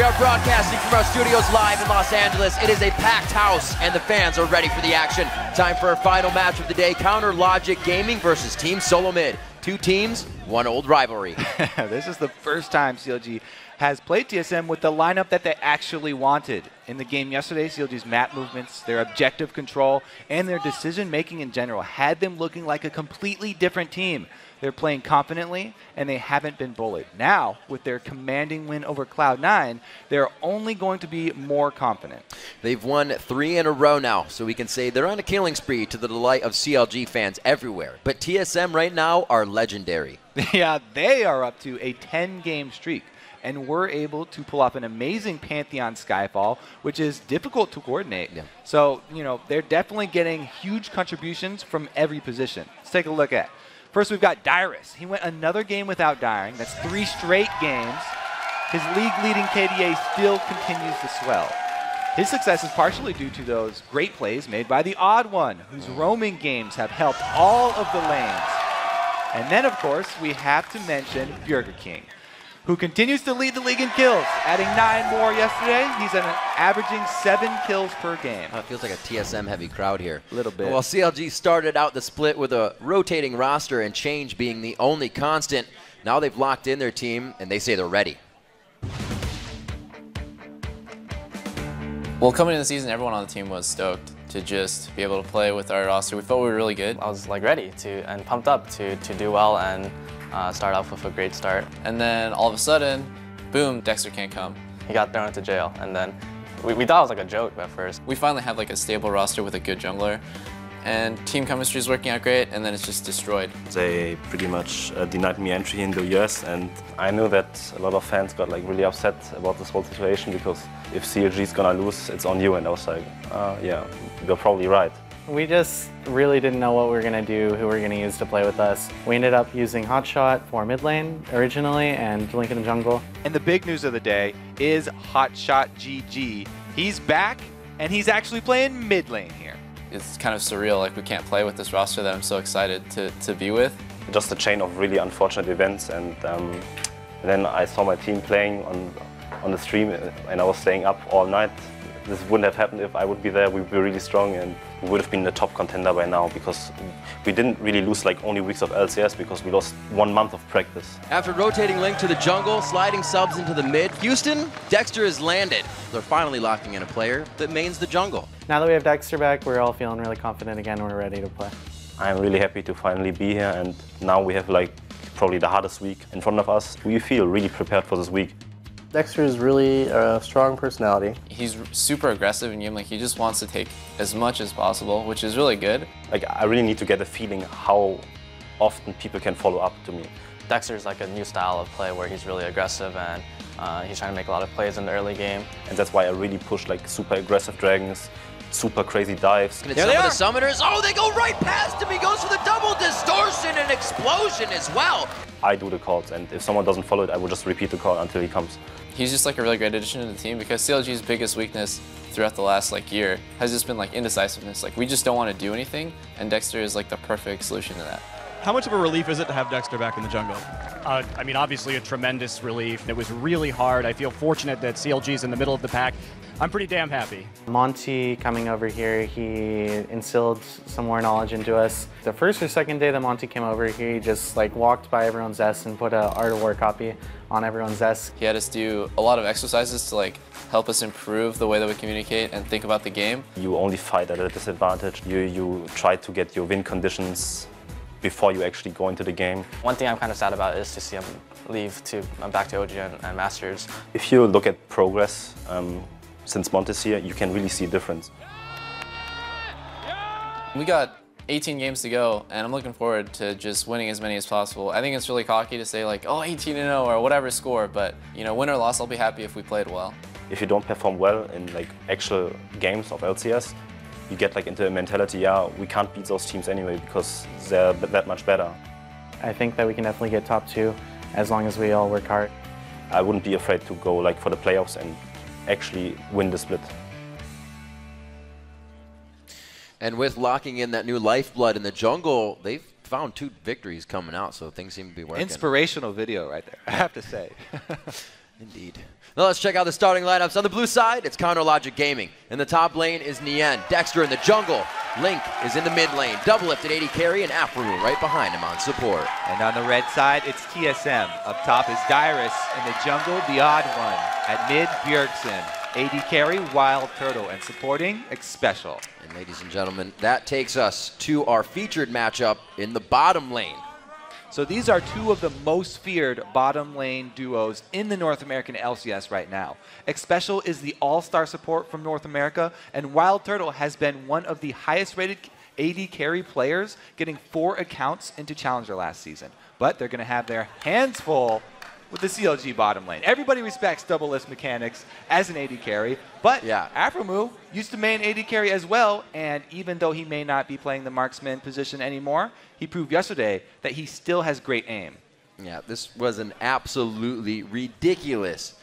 We are broadcasting from our studios live in Los Angeles. It is a packed house, and the fans are ready for the action. Time for our final match of the day, Counter Logic Gaming versus Team Solo Mid. Two teams, one old rivalry. This is the first time CLG has played TSM with the lineup that they actually wanted. In the game yesterday, CLG's map movements, their objective control, and their decision-making in general had them looking like a completely different team. They're playing confidently, and they haven't been bullied. Now, with their commanding win over Cloud9, they're only going to be more confident. They've won 3 in a row now, so we can say they're on a killing spree to the delight of CLG fans everywhere. But TSM right now are legendary. Yeah, they are up to a 10-game streak, and were able to pull off an amazing Pantheon Skyfall, which is difficult to coordinate. Yeah. So, you know, they're definitely getting huge contributions from every position. Let's take a look at. First, we've got Dyrus. He went another game without dying. That's 3 straight games. His league-leading KDA still continues to swell. His success is partially due to those great plays made by the Odd One, whose roaming games have helped all of the lanes. And then, of course, we have to mention Burger King, who continues to lead the league in kills, adding 9 more yesterday. He's averaging 7 kills per game. Oh, it feels like a TSM-heavy crowd here. A little bit. Well, CLG started out the split with a rotating roster and change being the only constant. Now they've locked in their team, and they say they're ready. Well, coming into the season, everyone on the team was stoked to just be able to play with our roster. We felt we were really good. I was like ready to and pumped up to do well and start off with a great start. And then all of a sudden, boom, Dexter can't come. He got thrown into jail, and then we thought it was like a joke at first. We finally have like a stable roster with a good jungler, and team chemistry is working out great, and then it's just destroyed. They pretty much denied me entry in the US, and I knew that a lot of fans got like really upset about this whole situation, because if CLG is gonna lose, it's on you. And I was like, yeah, you're probably right. We just really didn't know what we were going to do, who we were going to use to play with us. We ended up using Hotshot for mid lane originally and Link in the jungle. And the big news of the day is Hotshot GG. He's back, and he's actually playing mid lane here. It's kind of surreal, like we can't play with this roster that I'm so excited to be with. Just a chain of really unfortunate events, and then I saw my team playing on the stream, and I was staying up all night. This wouldn't have happened if I would be there. We were really strong, and we would have been the top contender by now, because we didn't really lose like only weeks of LCS, because we lost 1 month of practice. After rotating Link to the jungle, sliding subs into the mid, Houston, Dexter has landed. They're finally locking in a player that mains the jungle. Now that we have Dexter back, we're all feeling really confident again and we're ready to play. I'm really happy to finally be here, and now we have like probably the hardest week in front of us. We feel really prepared for this week. Dexter is really a strong personality. He's super aggressive in game, like he just wants to take as much as possible, which is really good. Like I really need to get a feeling how often people can follow up to me. Dexter's like a new style of play where he's really aggressive, and he's trying to make a lot of plays in the early game. And that's why I really push like super aggressive dragons, super crazy dives. And some of the summoners, oh, they go right past him. He goes for the double distortion and explosion as well. I do the calls, and if someone doesn't follow it, I will just repeat the call until he comes. He's just like a really great addition to the team, because CLG's biggest weakness throughout the last like year has just been like indecisiveness. Like we just don't want to do anything, and Dexter is like the perfect solution to that. How much of a relief is it to have Dexter back in the jungle? I mean, obviously a tremendous relief. It was really hard. I feel fortunate that CLG's in the middle of the pack. I'm pretty damn happy. Monty coming over here, he instilled some more knowledge into us. The first or second day that Monty came over here, he just like walked by everyone's desk and put a Art of War copy on everyone's desk. He had us do a lot of exercises to like help us improve the way that we communicate and think about the game. You only fight at a disadvantage. You try to get your win conditions before you actually go into the game. One thing I'm kind of sad about is to see him leave back to OG and Masters. If you look at progress since Monte's here, you can really see a difference. We got 18 games to go, and I'm looking forward to just winning as many as possible. I think it's really cocky to say like, oh, 18-0 or whatever score, but you know, win or loss, I'll be happy if we played well. If you don't perform well in like actual games of LCS, you get like into a mentality, yeah, we can't beat those teams anyway because they're that much better. I think that we can definitely get top 2 as long as we all work hard. I wouldn't be afraid to go like for the playoffs and actually win the split. And with locking in that new lifeblood in the jungle, they've found 2 victories coming out, so things seem to be working. Inspirational video right there, I have to say. Indeed. Now let's check out the starting lineups. On the blue side, it's Counter Logic Gaming. In the top lane is Nien. Dexter in the jungle. Link is in the mid lane. Double lifted AD carry and Afromu right behind him on support. And on the red side, it's TSM. Up top is Dyrus. In the jungle, the odd one. At mid, Bjergsen. AD carry, Wild Turtle. And supporting, Special. And ladies and gentlemen, that takes us to our featured matchup in the bottom lane. So these are two of the most feared bottom lane duos in the North American LCS right now. Special is the all-star support from North America, and Wild Turtle has been one of the highest rated AD carry players, getting 4 accounts into Challenger last season. But they're going to have their hands full with the CLG bottom lane. Everybody respects double list mechanics as an AD carry, but yeah, Afromu used to main AD carry as well, and even though he may not be playing the marksman position anymore, he proved yesterday that he still has great aim. Yeah, this was an absolutely ridiculous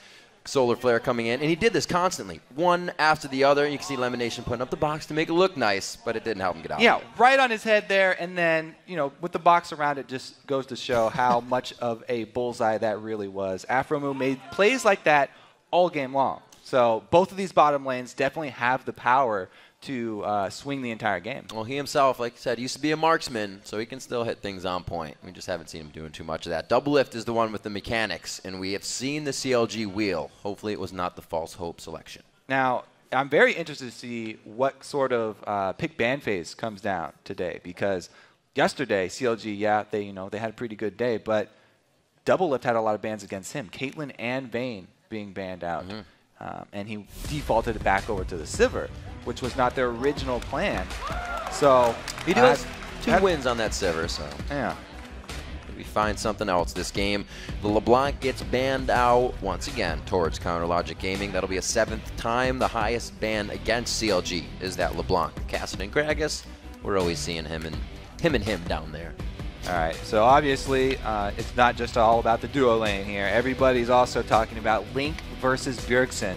solar flare coming in, and he did this constantly, one after the other. You can see Lemonation putting up the box to make it look nice, but it didn't help him get out. Yeah, right on his head there, and then, you know, with the box around it, just goes to show how much of a bullseye that really was. Afromu made plays like that all game long. So both of these bottom lanes definitely have the power to swing the entire game. Well, he himself, like I said, used to be a marksman, so he can still hit things on point. We just haven't seen him doing too much of that. Double lift is the one with the mechanics, and we have seen the CLG wheel. Hopefully it was not the false hope selection. Now, I'm very interested to see what sort of pick ban phase comes down today, because yesterday, CLG, yeah, they had a pretty good day, but Double Lift had a lot of bans against him. Caitlyn and Vayne being banned out. And he defaulted it back over to the Sivir, which was not their original plan. So he does 2 wins on that Sivir, so yeah. Maybe find something else this game. The LeBlanc gets banned out once again towards Counter Logic Gaming. That'll be a 7th time. The highest ban against CLG is that LeBlanc. Cassidy and Gragas, we're always seeing him and him down there. All right, so obviously it's not just all about the duo lane here. Everybody's also talking about Link versus Bjergsen.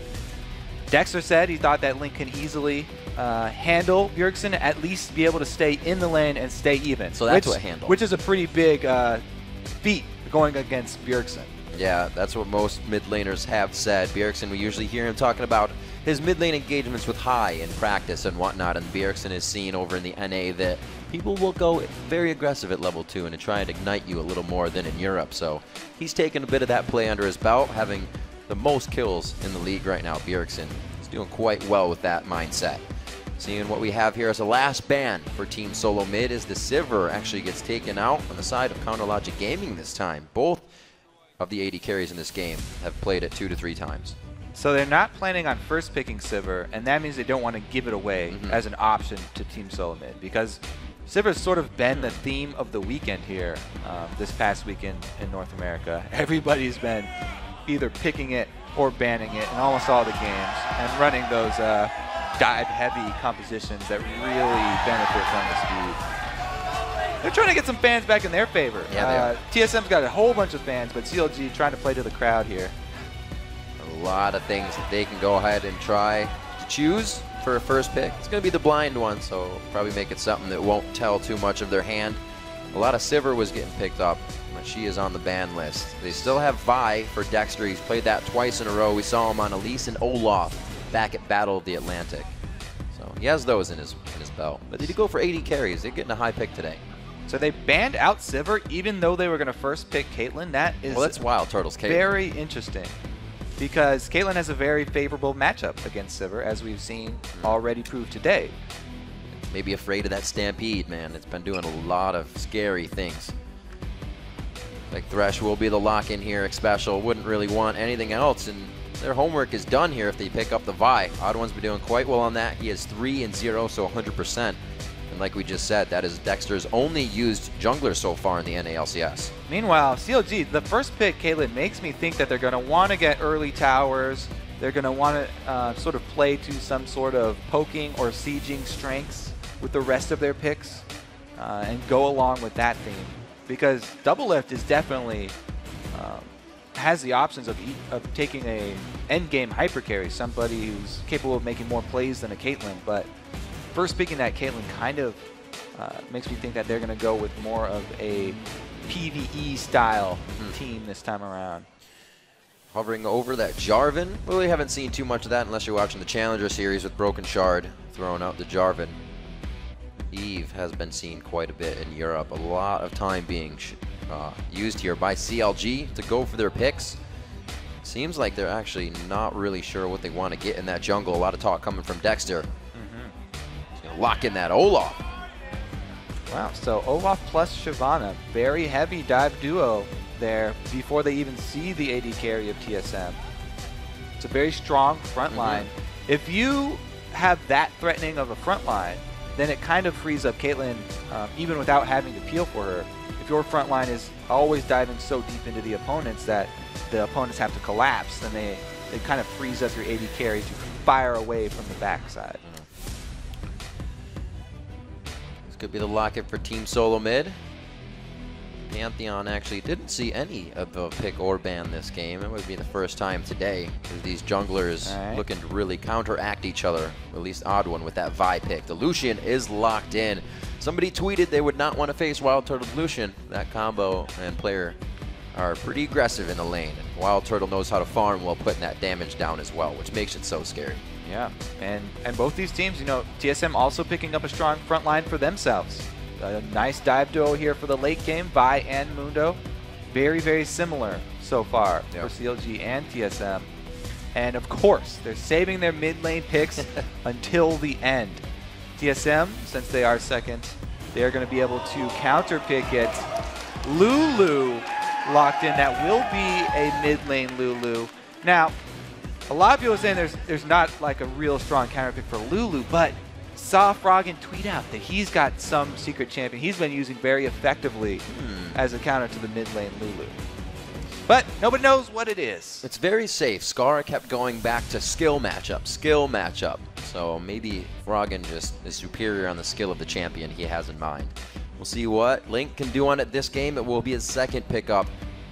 Dexter said he thought that Link can easily handle Bjergsen, at least be able to stay in the lane and stay even. So that's what handle. Which is a pretty big feat going against Bjergsen. Yeah, that's what most mid laners have said. Bjergsen, we usually hear him talking about his mid lane engagements with High in practice and whatnot, and Bjergsen is seen over in the NA that people will go very aggressive at level 2 and to try and ignite you a little more than in Europe. So he's taken a bit of that play under his belt, having the most kills in the league right now. Bjergsen is doing quite well with that mindset. Seeing what we have here as a last ban for Team Solo Mid is the Sivir actually gets taken out on the side of Counter Logic Gaming this time. Both of the AD carries in this game have played it 2 to 3 times. So they're not planning on first picking Sivir, and that means they don't want to give it away as an option to Team Solo Mid, because Sivir's sort of been the theme of the weekend here this past weekend in North America. Everybody's been either picking it or banning it in almost all the games and running those dive-heavy compositions that really benefit from the speed. They're trying to get some fans back in their favor. Yeah, TSM's got a whole bunch of fans, but CLG trying to play to the crowd here. A lot of things that they can go ahead and try to choose for a first pick. It's going to be the blind one, so probably make it something that won't tell too much of their hand. A lot of Sivir was getting picked up, but she is on the ban list. They still have Vi for Dexter. He's played that twice in a row. We saw him on Elise and Olaf back at Battle of the Atlantic. So he has those in his belt. But did he go for 80 carries? They're getting a high pick today. So they banned out Sivir even though they were going to first pick Caitlyn. That is well, that's Wild Turtles Caitlyn. Very interesting, because Caitlyn has a very favorable matchup against Sivir, as we've seen already proved today. Maybe afraid of that Stampede, man. It's been doing a lot of scary things. Like Thresh will be the lock-in here. Special wouldn't really want anything else, and their homework is done here if they pick up the Vi. Odd One's been doing quite well on that. He has 3 and 0, so 100%. And like we just said, that is Dexter's only used jungler so far in the NA LCS. Meanwhile, CLG, the first pick, Caitlyn, makes me think that they're going to want to get early towers. They're going to want to sort of play to some sort of poking or sieging strengths with the rest of their picks and go along with that theme. Because Double Lift is definitely has the options of taking a endgame hyper carry, somebody who's capable of making more plays than a Caitlyn. But first picking that Caitlyn kind of makes me think that they're going to go with more of a PvE style team this time around. hovering over that Jarvan. Really haven't seen too much of that unless you're watching the Challenger Series with Broken Shard throwing out the Jarvan. Eve has been seen quite a bit in Europe. A lot of time being used here by CLG to go for their picks. Seems like they're actually not really sure what they want to get in that jungle. A lot of talk coming from Dexter. He's going to lock in that Olaf. Wow, so Olaf plus Shyvana, very heavy dive duo there before they even see the AD carry of TSM. It's a very strong front line. If you have that threatening of a front line, then it kind of frees up Caitlyn even without having to peel for her. If your front line is always diving so deep into the opponents that the opponents have to collapse, then it kind of frees up your AD carry to fire away from the backside. This could be the lock-in for Team Solo Mid. Pantheon actually didn't see any of the pick or ban this game. It would be the first time today, with these junglers looking to really counteract each other. At least Odd One with that Vi pick. The Lucian is locked in. Somebody tweeted they would not want to face Wild Turtle Lucian. That combo and player are pretty aggressive in the lane. And Wild Turtle knows how to farm while putting that damage down as well, which makes it so scary. Yeah, and both these teams, you know, TSM also picking up a strong front line for themselves. A nice dive duo here for the late game, Vi and Mundo. Very, very similar so far for CLG and TSM. And of course, they're saving their mid lane picks until the end. TSM, since they are second, they're going to be able to counter pick it. Lulu locked in. That will be a mid lane Lulu. Now, a lot of people are saying there's not like a real strong counter pick for Lulu, but saw Froggen tweet out that he's got some secret champion he's been using very effectively as a counter to the mid lane Lulu. But nobody knows what it is. It's very safe. Scar kept going back to skill matchup. So maybe Froggen just is superior on the skill of the champion he has in mind. We'll see what Link can do on it this game. It will be his second pickup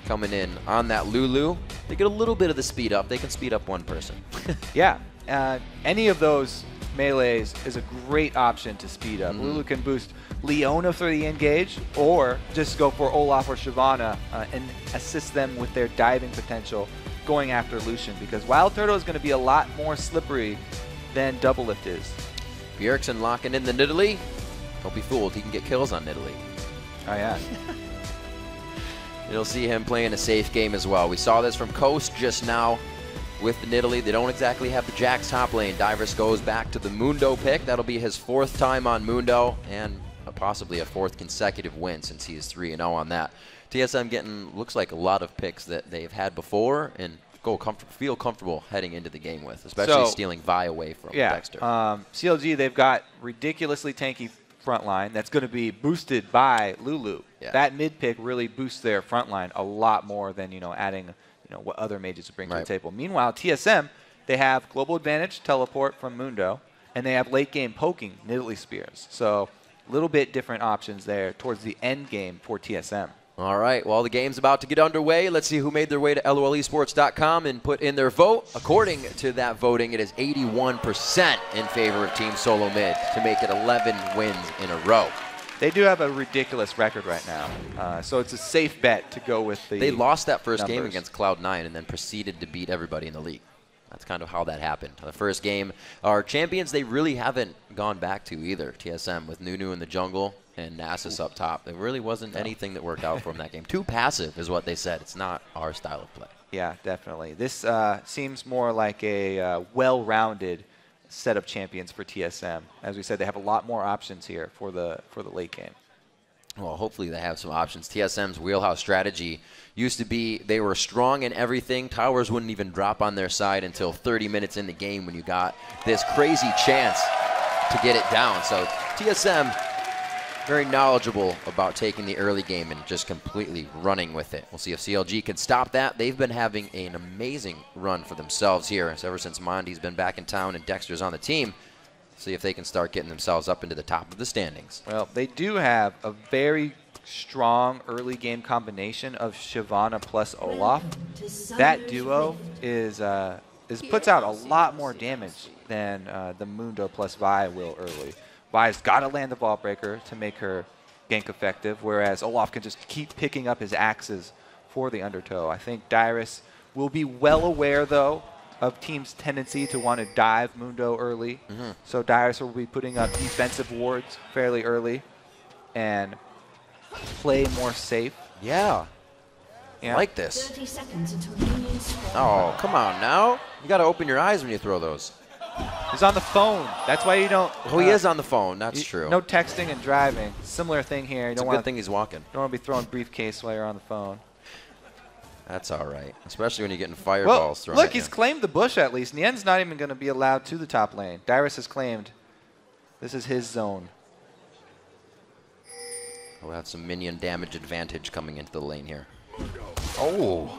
coming in on that Lulu. They get a little bit of the speed up. They can speed up one person. Yeah, any of those melees is a great option to speed up. Lulu can boost Leona for the engage, or just go for Olaf or Shyvana and assist them with their diving potential going after Lucian, because Wild Turtle is going to be a lot more slippery than Doublelift is. Bjergsen locking in the Nidalee. Don't be fooled, he can get kills on Nidalee. Oh yeah. You'll see him playing a safe game as well. We saw this from Coast just now with the Nidalee. They don't exactly have the Jax top lane. Divers goes back to the Mundo pick. That'll be his 4th time on Mundo, and possibly a 4th consecutive win since he is 3-0 on that. TSM getting, looks like, a lot of picks that they've had before and feel comfortable heading into the game with, especially stealing Vi away from Dexter. CLG, they've got ridiculously tanky front line that's going to be boosted by Lulu. Yeah. That mid pick really boosts their front line a lot more than, adding what other mages bring to the table. Meanwhile, TSM, they have global advantage teleport from Mundo, and they have late game poking Nidalee spears. So a little bit different options there towards the end game for TSM. All right, well, the game's about to get underway. Let's see who made their way to LOLesports.com and put in their vote. According to that voting, it is 81% in favor of Team Solo Mid to make it 11 wins in a row. They do have a ridiculous record right now, so it's a safe bet to go with the They lost that first game numbers. against Cloud9 and then proceeded to beat everybody in the league. That's kind of how that happened. The first game, our champions, they really haven't gone back to either. TSM with Nunu in the jungle and Nasus up top. There really wasn't anything that worked out for them that game. Too passive is what they said. It's not our style of play. Yeah, definitely. This seems more like a well-rounded set of champions for TSM. As we said, they have a lot more options here for the late game. Well, hopefully they have some options. TSM's wheelhouse strategy used to be they were strong in everything. Towers wouldn't even drop on their side until 30 minutes in the game when you got this crazy chance to get it down. So TSM, very knowledgeable about taking the early game and just completely running with it. We'll see if CLG can stop that. They've been having an amazing run for themselves here ever since Mondi's been back in town and Dexter's on the team. See if they can start getting themselves up into the top of the standings. Well, they do have a very strong early game combination of Shyvana plus Olaf. That duo puts out a lot more damage than the Mundo plus Vi will early. Vi's got to land the Vault Breaker to make her gank effective, whereas Olaf can just keep picking up his axes for the Undertow. I think Dyrus will be well aware, though, of team's tendency to want to dive Mundo early. So Dyrus will be putting up defensive wards fairly early and play more safe. Yeah. Yeah. I like this. 30 seconds until minions spawn. Oh, come on now. You got to open your eyes when you throw those. He's on the phone. That's why you don't. Oh, he is on the phone. That's true. No texting and driving. Similar thing here. You It's don't a want good thing he's walking. Don't want to be throwing briefcase while you're on the phone. That's all right, especially when you're getting fireballs thrown at Look, you. he's claimed the bush at least. Nien's not even going to be allowed to the top lane. Dyrus has claimed this is his zone. We'll have some minion damage advantage coming into the lane here. Oh.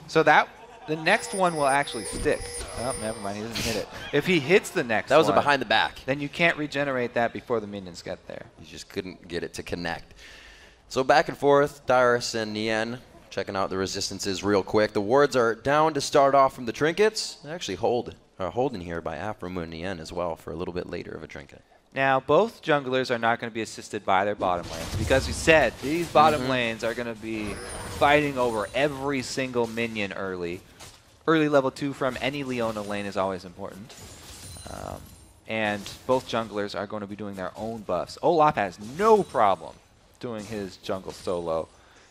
So the next one will actually stick. Oh, never mind. He doesn't hit it. If he hits the next one. That was a behind the back. Then you can't regenerate that before the minions get there. You just couldn't get it to connect. So back and forth, Dyrus and Nien checking out the resistances real quick. The wards are down to start off from the trinkets. They're actually holding here by Aframu and Nien as well for a little bit later of a trinket. Now, both junglers are not going to be assisted by their bottom lanes because we said these bottom lanes are going to be fighting over every single minion early. Early level 2 from any Leona lane is always important. And both junglers are going to be doing their own buffs. Olaf has no problem doing his jungle solo,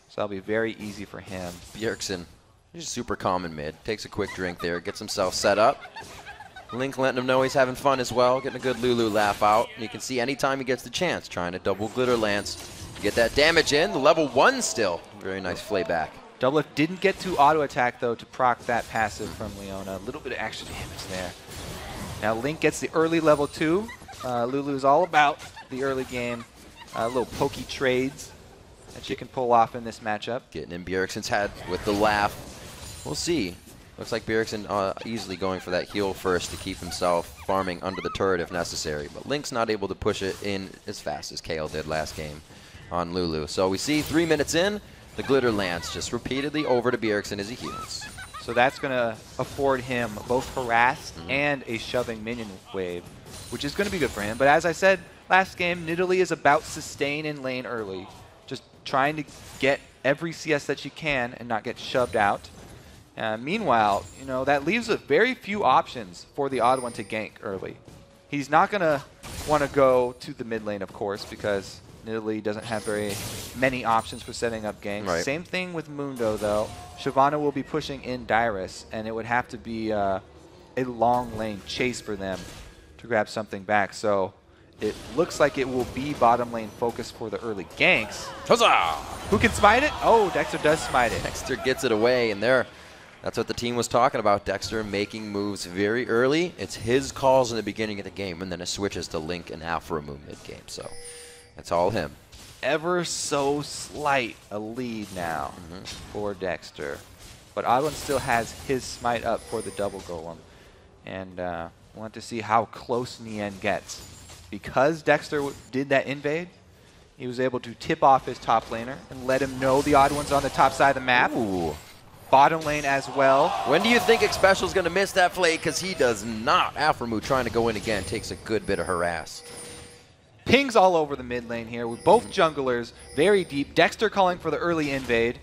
so that'll be very easy for him. Bjergsen, he's super calm in mid. Takes a quick drink there, gets himself set up. Link letting him know he's having fun as well, getting a good Lulu laugh out. And you can see anytime he gets the chance, trying to double glitter lance to get that damage in. The level 1 still. Very nice flay back. Doublelift didn't get to auto attack though to proc that passive from Leona. A little bit of extra damage there. Now Link gets the early level 2. Lulu's all about the early game. Little pokey trades that she can pull off in this matchup. Getting in Bjergsen's head with the laugh. We'll see. Looks like Bjergsen easily going for that heal first to keep himself farming under the turret if necessary. But Link's not able to push it in as fast as Kale did last game on Lulu. So we see 3 minutes in, the glitter lance just repeatedly over to Bjergsen as he heals. So that's going to afford him both harassed and a shoving minion wave, which is going to be good for him. But as I said last game, Nidalee is about sustain in lane early. Just trying to get every CS that she can and not get shoved out. Meanwhile, you know, that leaves a very few options for the odd one to gank early. He's not going to want to go to the mid lane, of course, because Nidalee doesn't have very many options for setting up ganks. Right. Same thing with Mundo, though. Shyvana will be pushing in Dyrus, and it would have to be a long lane chase for them to grab something back. So it looks like it will be bottom lane focus for the early ganks. Huzzah! Who can smite it? Oh, Dexter does smite it. Dexter gets it away, and that's what the team was talking about. Dexter making moves very early. It's his calls in the beginning of the game, and then it switches to Link and Aframu mid-game. So it's all him. Ever so slight a lead now for Dexter. But Odwin still has his smite up for the double golem. And want to see how close Nien gets. Because Dexter did that invade, he was able to tip off his top laner and let him know the odd one's on the top side of the map. Ooh. Bottom lane as well. When do you think Xpecial's going to miss that play? Because he does not. Aframu trying to go in again takes a good bit of harass. Pings all over the mid lane here with both junglers very deep. Dexter calling for the early invade.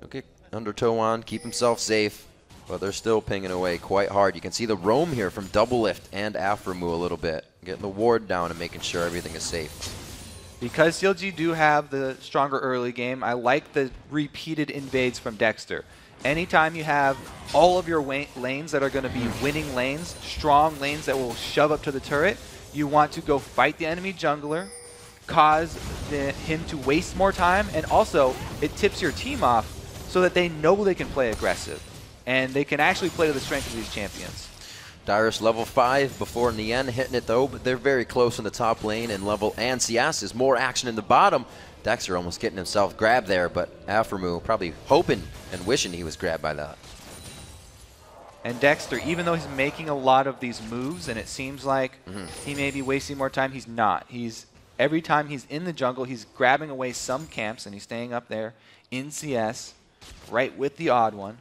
Okay, undertow on, keep himself safe. But they're still pinging away quite hard. You can see the roam here from Doublelift and Aframu a little bit. Getting the ward down and making sure everything is safe. Because CLG do have the stronger early game, I like the repeated invades from Dexter. Anytime you have all of your lanes that are going to be winning lanes, strong lanes that will shove up to the turret, you want to go fight the enemy jungler, cause him to waste more time, and also it tips your team off so that they know they can play aggressive. And they can actually play to the strength of these champions. Dyrus level 5 before Nien hitting it though, but they're very close in the top lane and CS is more action in the bottom. Dexter almost getting himself grabbed there, but Aframu probably hoping and wishing he was grabbed by that. And Dexter, even though he's making a lot of these moves and it seems like he may be wasting more time, he's not. Every time he's in the jungle, he's grabbing away some camps and he's staying up there in CS, right with the odd one.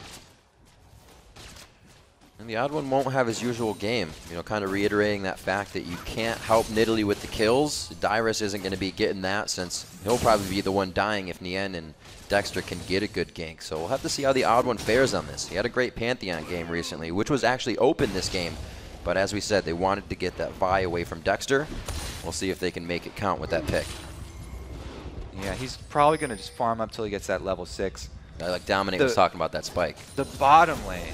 And the odd one won't have his usual game, you know, kind of reiterating that fact that you can't help Nidalee with the kills. Dyrus isn't going to be getting that since he'll probably be the one dying if Nien and Dexter can get a good gank. So we'll have to see how the odd one fares on this. He had a great Pantheon game recently, which was actually open this game. But as we said, they wanted to get that Vi away from Dexter. We'll see if they can make it count with that pick. Yeah, he's probably going to just farm up till he gets that level 6. Like Dominate was talking about that spike. The bottom lane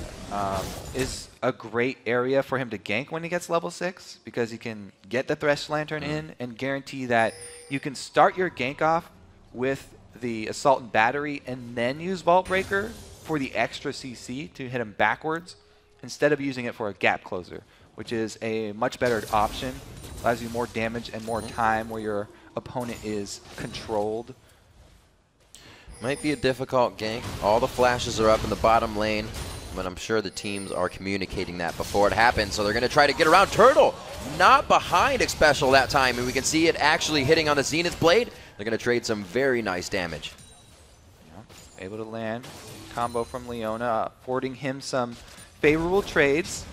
is a great area for him to gank when he gets level 6 because he can get the Thresh Lantern in and guarantee that you can start your gank off with the Assault and Battery and then use Vault Breaker for the extra CC to hit him backwards instead of using it for a gap closer, which is a much better option. Allows you more damage and more time where your opponent is controlled. Might be a difficult gank. All the flashes are up in the bottom lane, but I'm sure the teams are communicating that before it happens. So they're going to try to get around Turtle. Not behind Xpecial that time, and we can see it actually hitting on the Zenith Blade. They're going to trade some very nice damage. Yeah, able to land. Combo from Leona, affording him some favorable trades.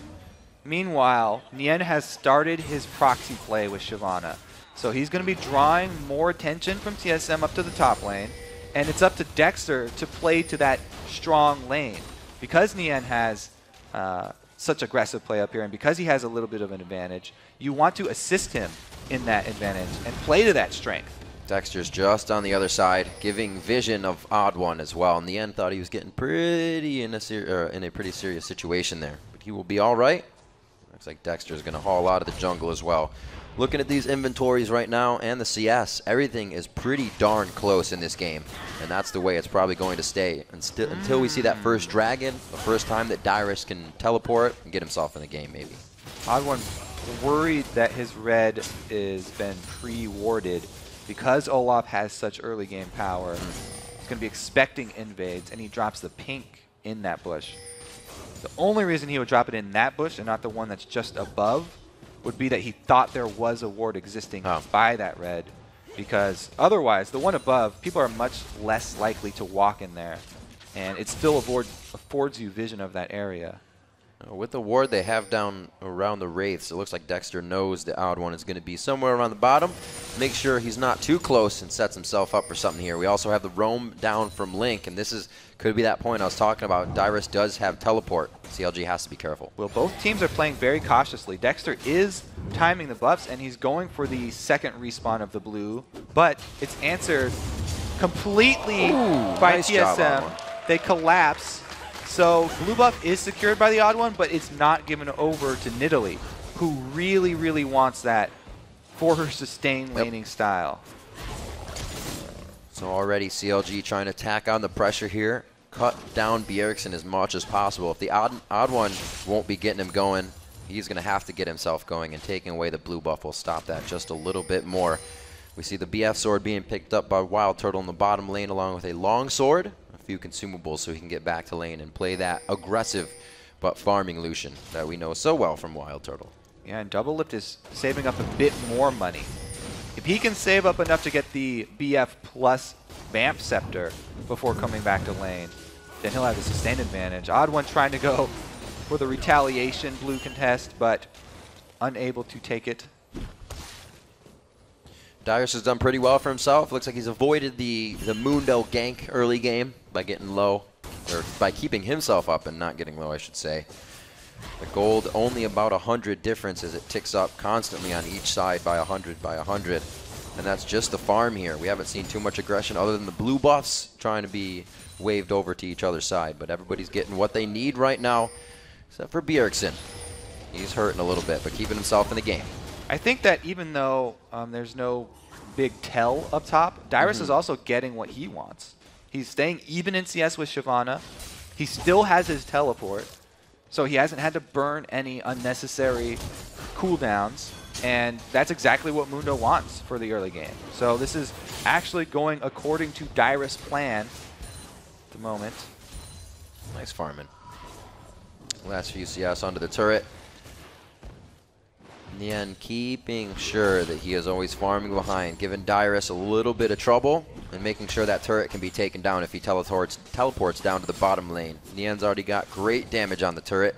Meanwhile, Nien has started his proxy play with Shyvana. So he's going to be drawing more attention from TSM up to the top lane. And it's up to Dexter to play to that strong lane. Because Nien has such aggressive play up here and because he has a little bit of an advantage, you want to assist him in that advantage and play to that strength. Dexter's just on the other side, giving vision of Odd One as well. In the end, thought he was getting pretty in a pretty serious situation there. But he will be all right. Looks like Dexter's going to haul out of the jungle as well. Looking at these inventories right now and the CS, everything is pretty darn close in this game. And that's the way it's probably going to stay until we see that first dragon, the first time that Dyrus can teleport and get himself in the game, maybe. Odd One worried that his red is been pre-warded because Olaf has such early game power. He's going to be expecting invades, and he drops the pink in that bush. The only reason he would drop it in that bush and not the one that's just above would be that he thought there was a ward existing by that red, because otherwise, the one above, people are much less likely to walk in there, and it still affords you vision of that area. With the ward they have down around the Wraiths, it looks like Dexter knows the Odd One is going to be somewhere around the bottom. Make sure he's not too close and sets himself up for something here. We also have the roam down from Link, and this could be that point I was talking about. Dyrus does have teleport. CLG has to be careful. Well, both teams are playing very cautiously. Dexter is timing the buffs, and he's going for the second respawn of the blue, but it's answered completely by nice TSM. job, they collapse. So blue buff is secured by the Odd One, but it's not given over to Nidalee, who really, really wants that for her sustained laning style. So already CLG trying to tack on the pressure here, cut down Bjergsen as much as possible. If the odd One won't be getting him going, he's going to have to get himself going, and taking away the blue buff will stop that just a little bit more. We see the BF sword being picked up by Wild Turtle in the bottom lane along with a long sword. Few consumables so he can get back to lane and play that aggressive but farming Lucian that we know so well from Wild Turtle. Yeah, and Double Lift is saving up a bit more money. If he can save up enough to get the BF plus Vamp Scepter before coming back to lane, then he'll have the sustained advantage. Odd One trying to go for the retaliation blue contest, but unable to take it. Dyrus has done pretty well for himself. Looks like he's avoided the Mundo gank early game by getting low, or by keeping himself up and not getting low, I should say. The gold only about 100 difference as it ticks up constantly on each side by 100 by 100. And that's just the farm here. We haven't seen too much aggression other than the blue buffs trying to be waved over to each other's side. But everybody's getting what they need right now, except for Bjergsen. He's hurting a little bit, but keeping himself in the game. I think that even though there's no big tell up top, Dyrus is also getting what he wants. He's staying even in CS with Shyvana. He still has his teleport, so he hasn't had to burn any unnecessary cooldowns, and that's exactly what Mundo wants for the early game. So this is actually going according to Dyrus' plan at the moment. Nice farming. Last few CS onto the turret. Nien keeping sure that he is always farming behind, giving Dyrus a little bit of trouble and making sure that turret can be taken down if he teleports down to the bottom lane. Nien's already got great damage on the turret.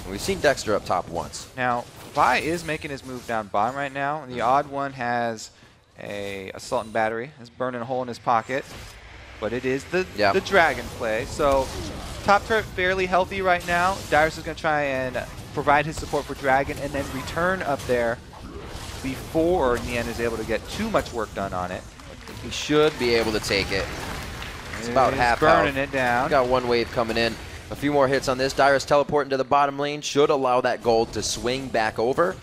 We've seen Dexter up top once. Now, Vi is making his move down bottom right now. The odd one has a assault and battery. Is burning a hole in his pocket. But it is the dragon play. So top turret fairly healthy right now. Dyrus is going to try and provide his support for dragon and then return up there before Nien is able to get too much work done on it. He should be able to take it. It's about half burning health. it down. Got one wave coming in. A few more hits on this. Dyrus teleporting to the bottom lane should allow that gold to swing back over.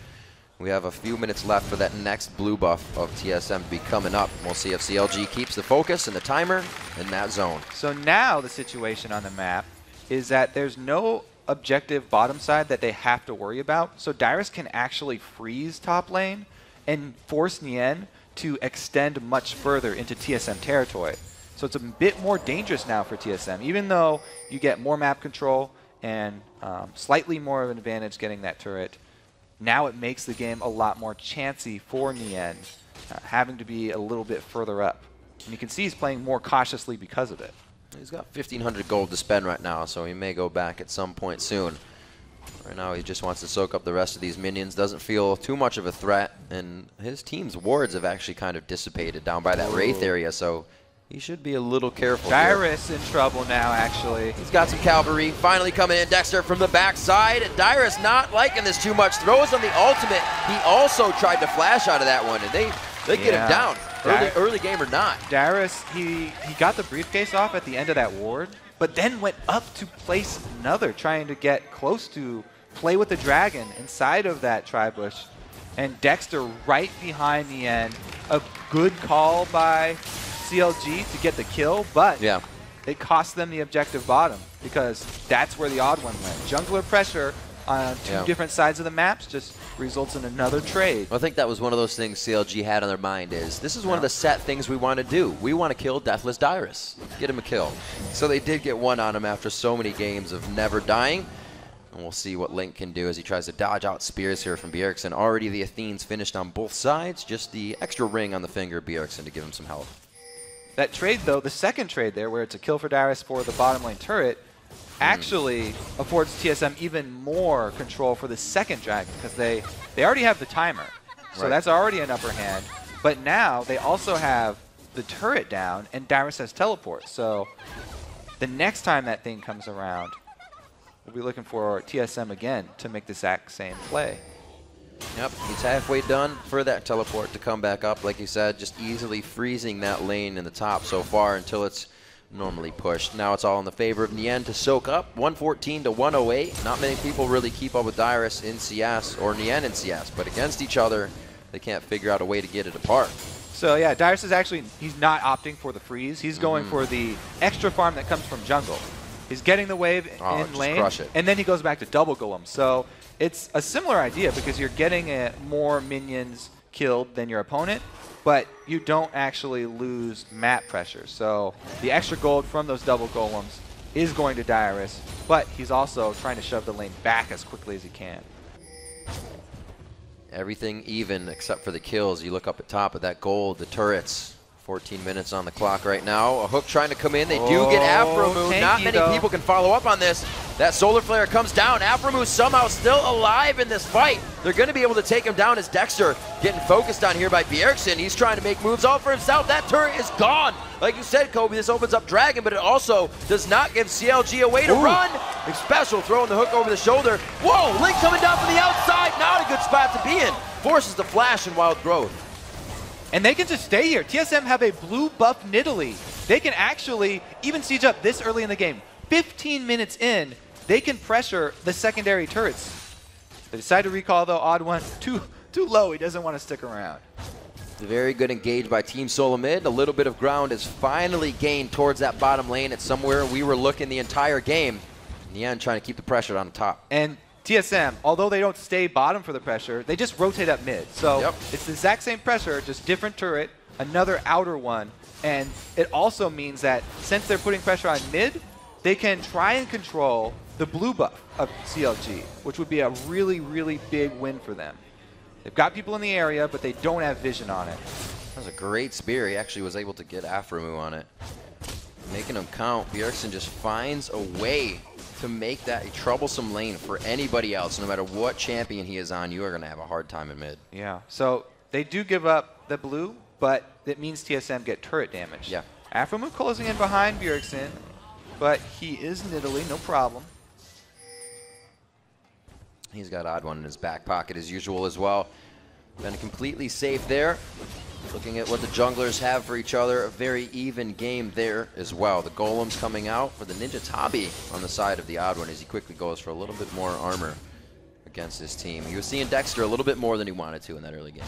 We have a few minutes left for that next blue buff of TSM to be coming up. We'll see if CLG keeps the focus and the timer in that zone. So now the situation on the map is that there's no objective bottom side that they have to worry about. So Dyrus can actually freeze top lane and force Nien to extend much further into TSM territory. So it's a bit more dangerous now for TSM, even though you get more map control and slightly more of an advantage getting that turret. Now it makes the game a lot more chancy for Nien, having to be a little bit further up. And you can see he's playing more cautiously because of it. He's got 1,500 gold to spend right now, so he may go back at some point soon. Right now he just wants to soak up the rest of these minions, doesn't feel too much of a threat, and his team's wards have actually kind of dissipated down by that Wraith area, so he should be a little careful. Dyrus in trouble now, actually. He's got some cavalry finally coming in. Dexter from the backside. Dyrus not liking this too much. Throws on the ultimate. He also tried to flash out of that one, and they get him down. Early game or not. Dyrus, he got the briefcase off at the end of that ward, but then went up to place another, trying to get close to play with the dragon inside of that tri-bush. And Dexter right behind the end. A good call by CLG to get the kill, but it cost them the objective bottom because that's where the odd one went. Jungler pressure on two different sides of the maps just results in another trade. I think that was one of those things CLG had on their mind is, this is one of the set things we want to do. We want to kill Deathless Dyrus. Get him a kill. So they did get one on him after so many games of never dying. And we'll see what Link can do as he tries to dodge out spears here from Bjergsen. Already the Athenes finished on both sides. Just the extra ring on the finger of Bjergsen to give him some health. That trade, though, the second trade there, where it's a kill for Dyrus for the bottom lane turret, actually affords TSM even more control for the second dragon because they already have the timer. So that's already an upper hand. But now they also have the turret down and Dyrus has teleport. So the next time that thing comes around, we'll be looking for TSM again to make the exact same play. Yep, he's halfway done for that teleport to come back up, like you said, just easily freezing that lane in the top so far until it's normally pushed. Now it's all in the favor of Nien to soak up, 114 to 108. Not many people really keep up with Dyrus in CS or Nien in CS, but against each other, they can't figure out a way to get it apart. So yeah, Dyrus is actually, he's not opting for the freeze. He's going for the extra farm that comes from jungle. He's getting the wave in lane, and then he goes back to double golem. So it's a similar idea because you're getting more minions killed than your opponent, but you don't actually lose map pressure. So the extra gold from those double golems is going to Dyrus, but he's also trying to shove the lane back as quickly as he can. Everything even except for the kills. You look up at top at that gold, the turrets. 14 minutes on the clock right now. A hook trying to come in. They do get Afromu. Not many people can follow up on this. That solar flare comes down. Afromu somehow still alive in this fight. They're going to be able to take him down as Dexter getting focused on here by Bjergsen. He's trying to make moves all for himself. That turret is gone. Like you said, Kobe, this opens up Dragon, but it also does not give CLG a way to run. A special throwing the hook over the shoulder. Whoa, Link coming down from the outside. Not a good spot to be in. Forces the flash and Wild Growth. And they can just stay here. TSM have a blue buff Nidalee. They can actually even siege up this early in the game. 15 minutes in, they can pressure the secondary turrets. They decide to recall, though. Odd one, too low. He doesn't want to stick around. Very good engage by Team Solo Mid. A little bit of ground is finally gained towards that bottom lane. It's somewhere we were looking the entire game. In the end, trying to keep the pressure on the top. And TSM, although they don't stay bottom for the pressure, they just rotate up mid. So it's the exact same pressure, just different turret, another outer one. And it also means that since they're putting pressure on mid, they can try and control the blue buff of CLG, which would be a really, really big win for them. They've got people in the area, but they don't have vision on it. That was a great spear. He actually was able to get Afromu on it. Making him count. Bjergsen just finds a way to make that a troublesome lane for anybody else. No matter what champion he is on, you are going to have a hard time in mid. Yeah. So they do give up the blue, but it means TSM get turret damage. Yeah. Afromu closing in behind Bjergsen, but he is Nidalee, no problem. He's got Odd One in his back pocket as usual as well. Been completely safe there. Looking at what the junglers have for each other, a very even game there as well. The Golem's coming out for the Ninja Tabi on the side of the Odd One as he quickly goes for a little bit more armor against his team. He was seeing Dexter a little bit more than he wanted to in that early game.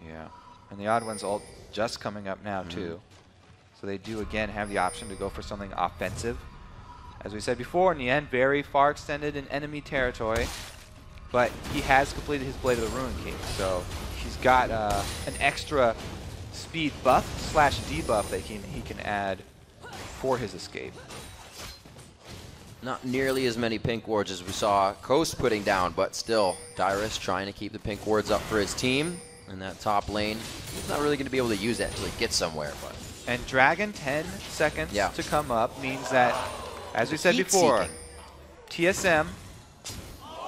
Yeah, and the Odd One's ult just coming up now too. So they do again have the option to go for something offensive. As we said before, Nien very far extended in enemy territory, but he has completed his Blade of the Ruin King, so he's got an extra speed buff / debuff that he can add for his escape. Not nearly as many pink wards as we saw Coast putting down, but still, Dyrus trying to keep the pink wards up for his team in that top lane. He's not really going to be able to use that until he gets somewhere. But And Dragon 10 seconds to come up means that, as we said before, TSM,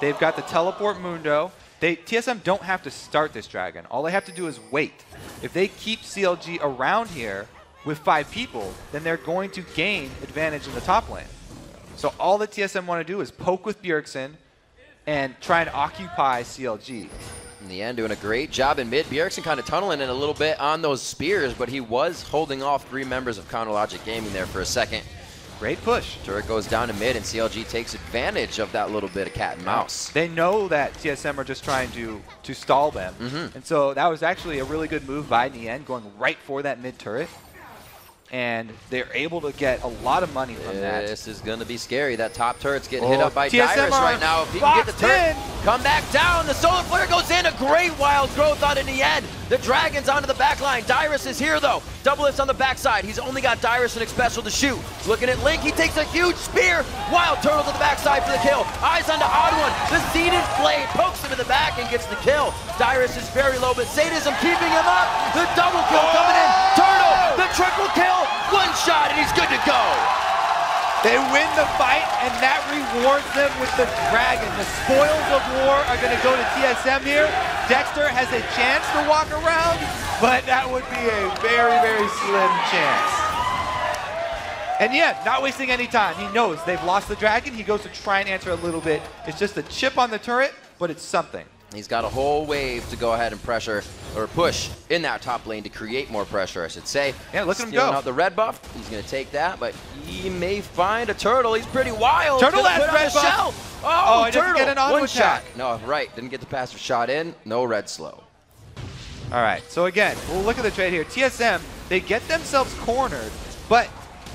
they've got the teleport Mundo. TSM don't have to start this Dragon. All they have to do is wait. If they keep CLG around here with 5 people, then they're going to gain advantage in the top lane. So all that TSM want to do is poke with Bjergsen and try and occupy CLG. In the end, doing a great job in mid. Bjergsen kind of tunneling in a little bit on those spears, but he was holding off 3 members of Counter Logic Gaming there for a second. Great push. Turret goes down to mid, and CLG takes advantage of that little bit of cat and mouse. They know that TSM are just trying to stall them. And so that was actually a really good move by Nien, going right for that mid turret. And they're able to get a lot of money from that. This is going to be scary. That top turret's getting hit up by TSM Dyrus right now. If he can get the turret, come back down. The Solar Flare goes in. A great wild growth out in the end. The Dragon's onto the back line. Dyrus is here, though. Doublelift's on the backside. He's only got Dyrus and X-Special to shoot. Looking at Link. He takes a huge spear. Wild Turtle to the backside for the kill. Eyes on the Odd One. The Zenith Blade pokes him in the back and gets the kill. Dyrus is very low, but Sadism keeping him up. The double kill coming in. Turtle, the triple kill. One shot, and he's good to go. They win the fight, and that rewards them with the Dragon. The spoils of war are going to go to TSM here. Dexter has a chance to walk around, but that would be a very, very slim chance. And yeah, not wasting any time. He knows they've lost the Dragon. He goes to try and answer a little bit. It's just a chip on the turret, but it's something. He's got a whole wave to go ahead and pressure, or push, in that top lane to create more pressure, I should say. Yeah, look at him Stealing go. out the red buff. He's going to take that, but he may find a turtle. He's pretty wild. Turtle Gonna has put on red the buff. shell. Oh, he doesn't Turtle. get an auto One attack. shot. No, right. Didn't get the passive shot in. No red slow. All right, so again, we'll look at the trade here. TSM, they get themselves cornered, but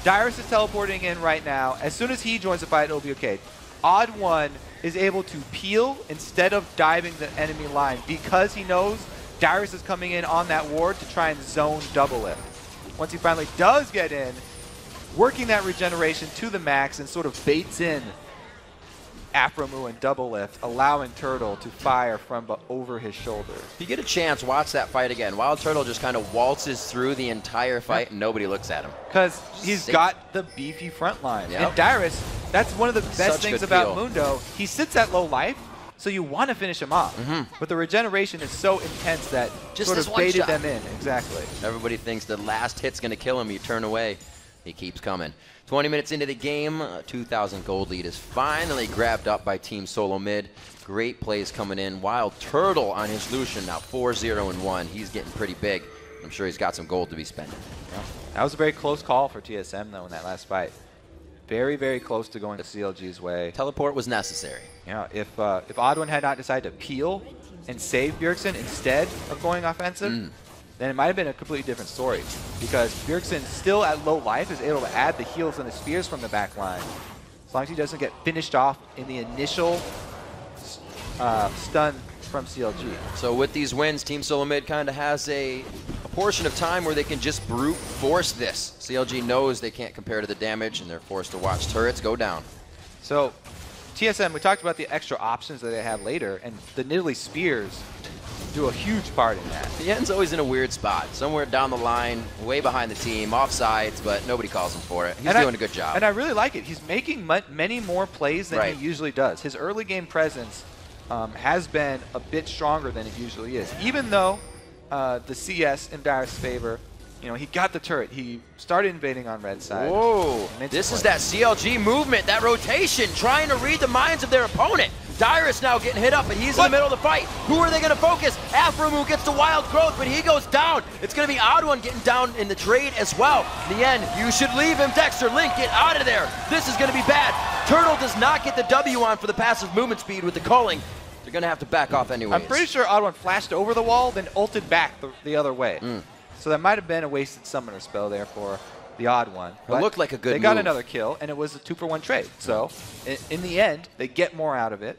Dyrus is teleporting in right now. As soon as he joins the fight, it'll be okay. Odd One is able to peel instead of diving the enemy line because he knows Dyrus is coming in on that ward to try and zone Doublelift. Once he finally does get in, working that regeneration to the max and sort of baits in Afromu and Doublelift, allowing Turtle to fire from over his shoulder. If you get a chance, watch that fight again. Wild Turtle just kind of waltzes through the entire fight and nobody looks at him. Because he's got the beefy front line. Yep. And Dyrus, that's one of the best Such things good about peel. Mundo. He sits at low life, so you want to finish him off. But the regeneration is so intense that Just sort this of one baited shot. them in. Exactly. Everybody thinks the last hit's going to kill him. You turn away. He keeps coming. 20 minutes into the game, a 2,000 gold lead is finally grabbed up by Team Solo Mid. Great plays coming in. Wild Turtle on his Lucian, now 4-0-1. He's getting pretty big. I'm sure he's got some gold to be spending. Yeah. That was a very close call for TSM, though, in that last fight. Very, very close to going to CLG's way. Teleport was necessary. Yeah, if Odd One had not decided to peel and save Bjergsen instead of going offensive, then it might have been a completely different story. Because Bjergsen, still at low life, is able to add the heals and the spears from the back line. As long as he doesn't get finished off in the initial stun from CLG. So with these wins, Team Solo Mid kind of has a portion of time where they can just brute force this. CLG knows they can't compare to the damage, and they're forced to watch turrets go down. So TSM, we talked about the extra options that they have later, and the Nidalee spears do a huge part in that. Nien's always in a weird spot, somewhere down the line, way behind the team, offsides, but nobody calls him for it. He's doing a good job. And I really like it. He's making many more plays than he usually does. His early game presence has been a bit stronger than it usually is. Even though the CS in Dire's favor, you know, he got the turret. He started invading on red side. Whoa, this is that CLG movement, that rotation, trying to read the minds of their opponent. Dyrus now getting hit up, but he's in the middle of the fight. Who are they going to focus? Afromu gets the wild growth, but he goes down. It's going to be Odd1 getting down in the trade as well. In the end, you should leave him. Dexter, Link, get out of there. This is going to be bad. Turtle does not get the W on for the passive movement speed with the culling. They're going to have to back off anyways. I'm pretty sure Odd1 flashed over the wall, then ulted back the other way. So that might have been a wasted summoner spell there for the Odd1. It looked like a good move. They got another kill, and it was a 2-for-1 trade. So in the end, they get more out of it.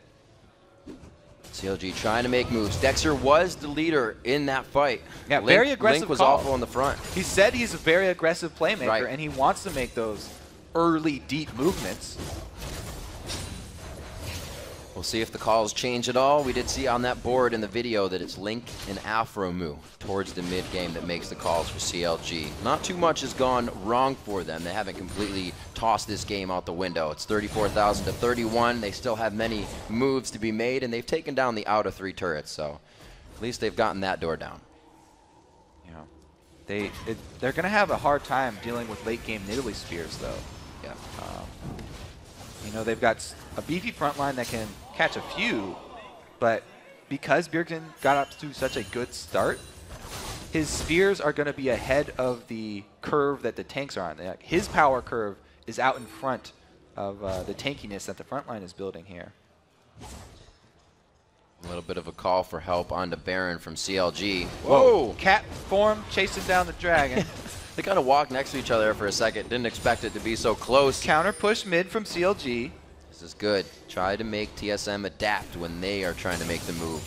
CLG trying to make moves. Dexter was the leader in that fight. Yeah, very aggressive Link was call. awful in the front. He said he's a very aggressive playmaker, and he wants to make those early, deep movements. We'll see if the calls change at all. We did see on that board in the video that it's Link and Afromu towards the mid-game that makes the calls for CLG. Not too much has gone wrong for them. They haven't completely tossed this game out the window. It's 34,000 to 31. They still have many moves to be made, and they've taken down the outer 3 turrets, so at least they've gotten that door down. You know, they're going to have a hard time dealing with late-game Nidalee Spears, though. Yeah. You know, they've got a beefy front line that can catch a few, but because Bjergsen got up to such a good start, his spears are going to be ahead of the curve that the tanks are on. His power curve is out in front of the tankiness that the front line is building here. A little bit of a call for help onto Baron from CLG. Whoa! Cat form chasing down the dragon. They kind of walked next to each other for a second. Didn't expect it to be so close. Counter push mid from CLG. This is good. Try to make TSM adapt when they are trying to make the move.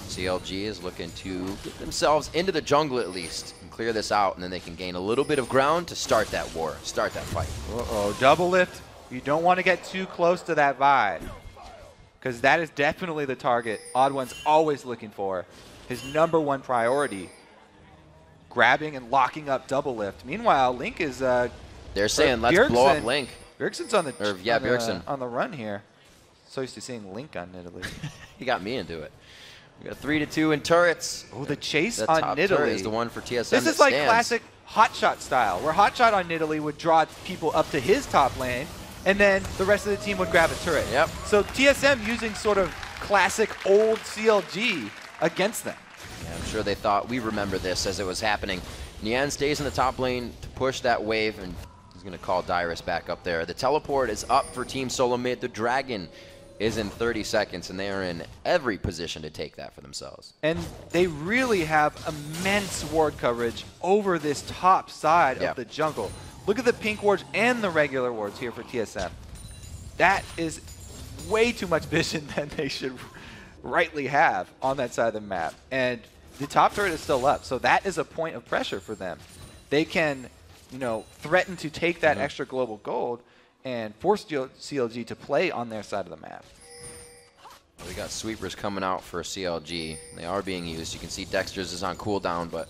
CLG is looking to get themselves into the jungle at least and clear this out, and then they can gain a little bit of ground to start that war, start that fight. Uh-oh, double lift. You don't want to get too close to that vibe, because that is definitely the target Odd1's always looking for. His #1 priority. Grabbing and locking up double lift. Meanwhile, Link is they're saying let's blow up Link. Bjergsen's on the Bjergsen on the run here. So used to seeing Link on Nidalee. He got me into it. We got 3-2 in turrets. Oh, the chase the on top Nidalee turret is the one for TSM. This is like classic Hotshot style, where Hotshot on Nidalee would draw people up to his top lane, and then the rest of the team would grab a turret. Yep. So TSM using sort of classic old CLG against them. Yeah, I'm sure they thought we remember this as it was happening. Nien stays in the top lane to push that wave, and he's going to call Dyrus back up there. The teleport is up for Team Solo Mid. The Dragon is in 30 seconds, and they are in every position to take that for themselves. And they really have immense ward coverage over this top side of the jungle. Look at the pink wards and the regular wards here for TSM. That is way too much vision than they should rightly have on that side of the map. And the top turret is still up, so that is a point of pressure for them. They can, you know, threaten to take that extra global gold and force CLG to play on their side of the map. We got sweepers coming out for CLG. They are being used. You can see Dexter's is on cooldown, but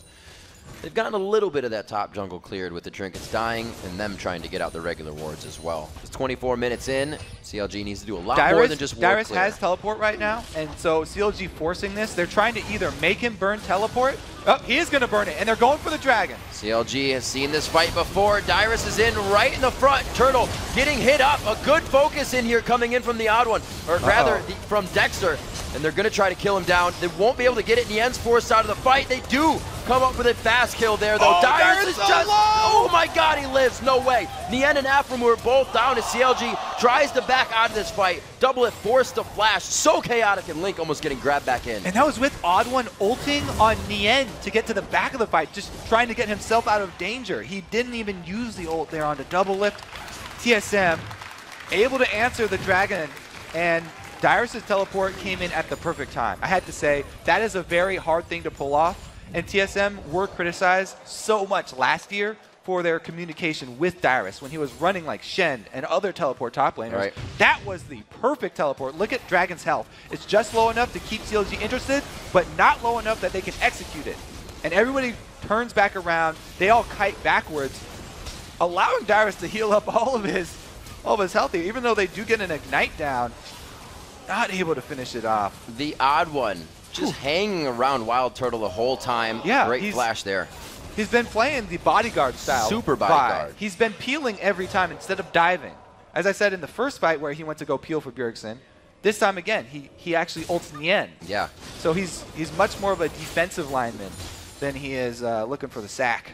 they've gotten a little bit of that top jungle cleared with the trinkets dying and them trying to get out the regular wards as well. It's 24 minutes in. CLG needs to do a lot more than just ward Dyrus clear. has teleport right now, and so CLG forcing this. They're trying to either make him burn teleport. Oh, he is going to burn it, and they're going for the dragon. CLG has seen this fight before. Dyrus is in right in the front. Turtle getting hit up. A good focus in here coming in from the Odd1, or rather from Dexter. And they're going to try to kill him down. They won't be able to get it. Nien's forced out of the fight. They do come up with a fast kill there, though. Dyrus is just, oh my God, he lives. No way. Nien and Afromu are both down as CLG tries to back out of this fight. Double it, forced to flash. So chaotic, and Link almost getting grabbed back in. And that was with Odd1 ulting on Nien to get to the back of the fight, just trying to get himself out of danger. He didn't even use the ult there on the double lift. TSM able to answer the dragon, and Dyrus' teleport came in at the perfect time. I had to say, that is a very hard thing to pull off, and TSM were criticized so much last year for their communication with Dyrus when he was running like Shen and other teleport top laners. Right. That was the perfect teleport. Look at Dragon's health. It's just low enough to keep CLG interested, but not low enough that they can execute it. And everybody turns back around. They all kite backwards, allowing Dyrus to heal up all of his health here. Even though they do get an ignite down, not able to finish it off. The odd one, just hanging around Wild Turtle the whole time. Yeah, great flash there. He's been playing the bodyguard style. Super bodyguard. He's been peeling every time instead of diving. As I said in the first fight where he went to go peel for Bjergsen, this time again, he actually ults Nien. Yeah. So he's much more of a defensive lineman than he is looking for the sack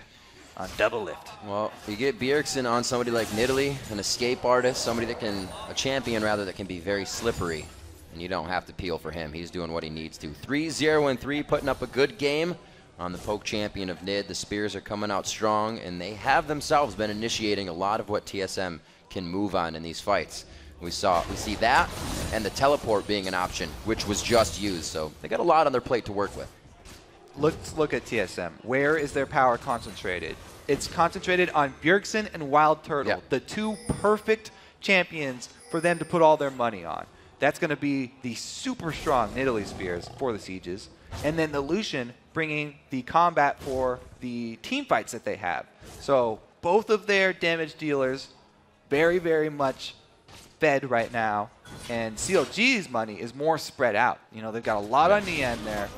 on double lift. Well, you get Bjergsen on somebody like Nidalee, an escape artist, somebody that can, a champion rather, that can be very slippery. And you don't have to peel for him. He's doing what he needs to. 3-0-3, putting up a good game on the poke champion of NID. The Spears are coming out strong, and they have themselves been initiating a lot of what TSM can move on in these fights. We see that, and the teleport being an option, which was just used. So they got a lot on their plate to work with. Let's look at TSM. Where is their power concentrated? It's concentrated on Bjergsen and Wild Turtle, the two perfect champions for them to put all their money on. That's going to be the super strong Nidalee Spears for the Sieges. And then the Lucian bringing the combat for the team fights that they have. So both of their damage dealers very, very much fed right now. And CLG's money is more spread out. You know, they've got a lot on the end there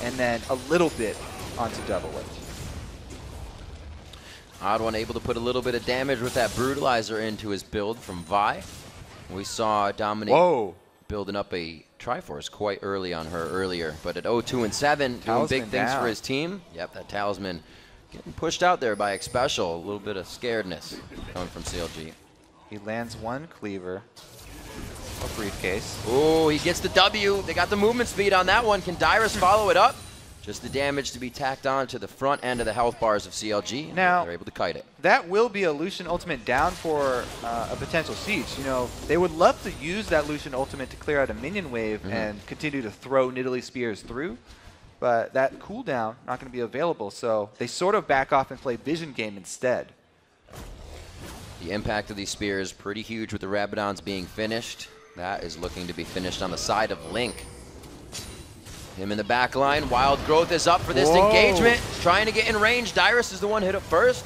and then a little bit onto double lift. Odd One able to put a little bit of damage with that Brutalizer into his build from Vi. We saw Dominique building up a Triforce quite early on her earlier, but at 0-2-7, doing big things for his team. Yep, that Talisman getting pushed out there by Xpecial. A little bit of scaredness coming from CLG. He lands one cleaver, a briefcase. Oh, he gets the W. They got the movement speed on that one. Can Dyrus follow it up? Just the damage to be tacked on to the front end of the health bars of CLG. Now, they're able to kite it. That will be a Lucian ultimate down for a potential siege. You know, they would love to use that Lucian ultimate to clear out a minion wave and continue to throw Nidalee Spears through, but that cooldown not going to be available, so they sort of back off and play Vision Game instead. The impact of these spears pretty huge with the Rabadons being finished. That is looking to be finished on the side of Link. Him in the back line. Wild Growth is up for this engagement. Trying to get in range. Dyrus is the one hit up first.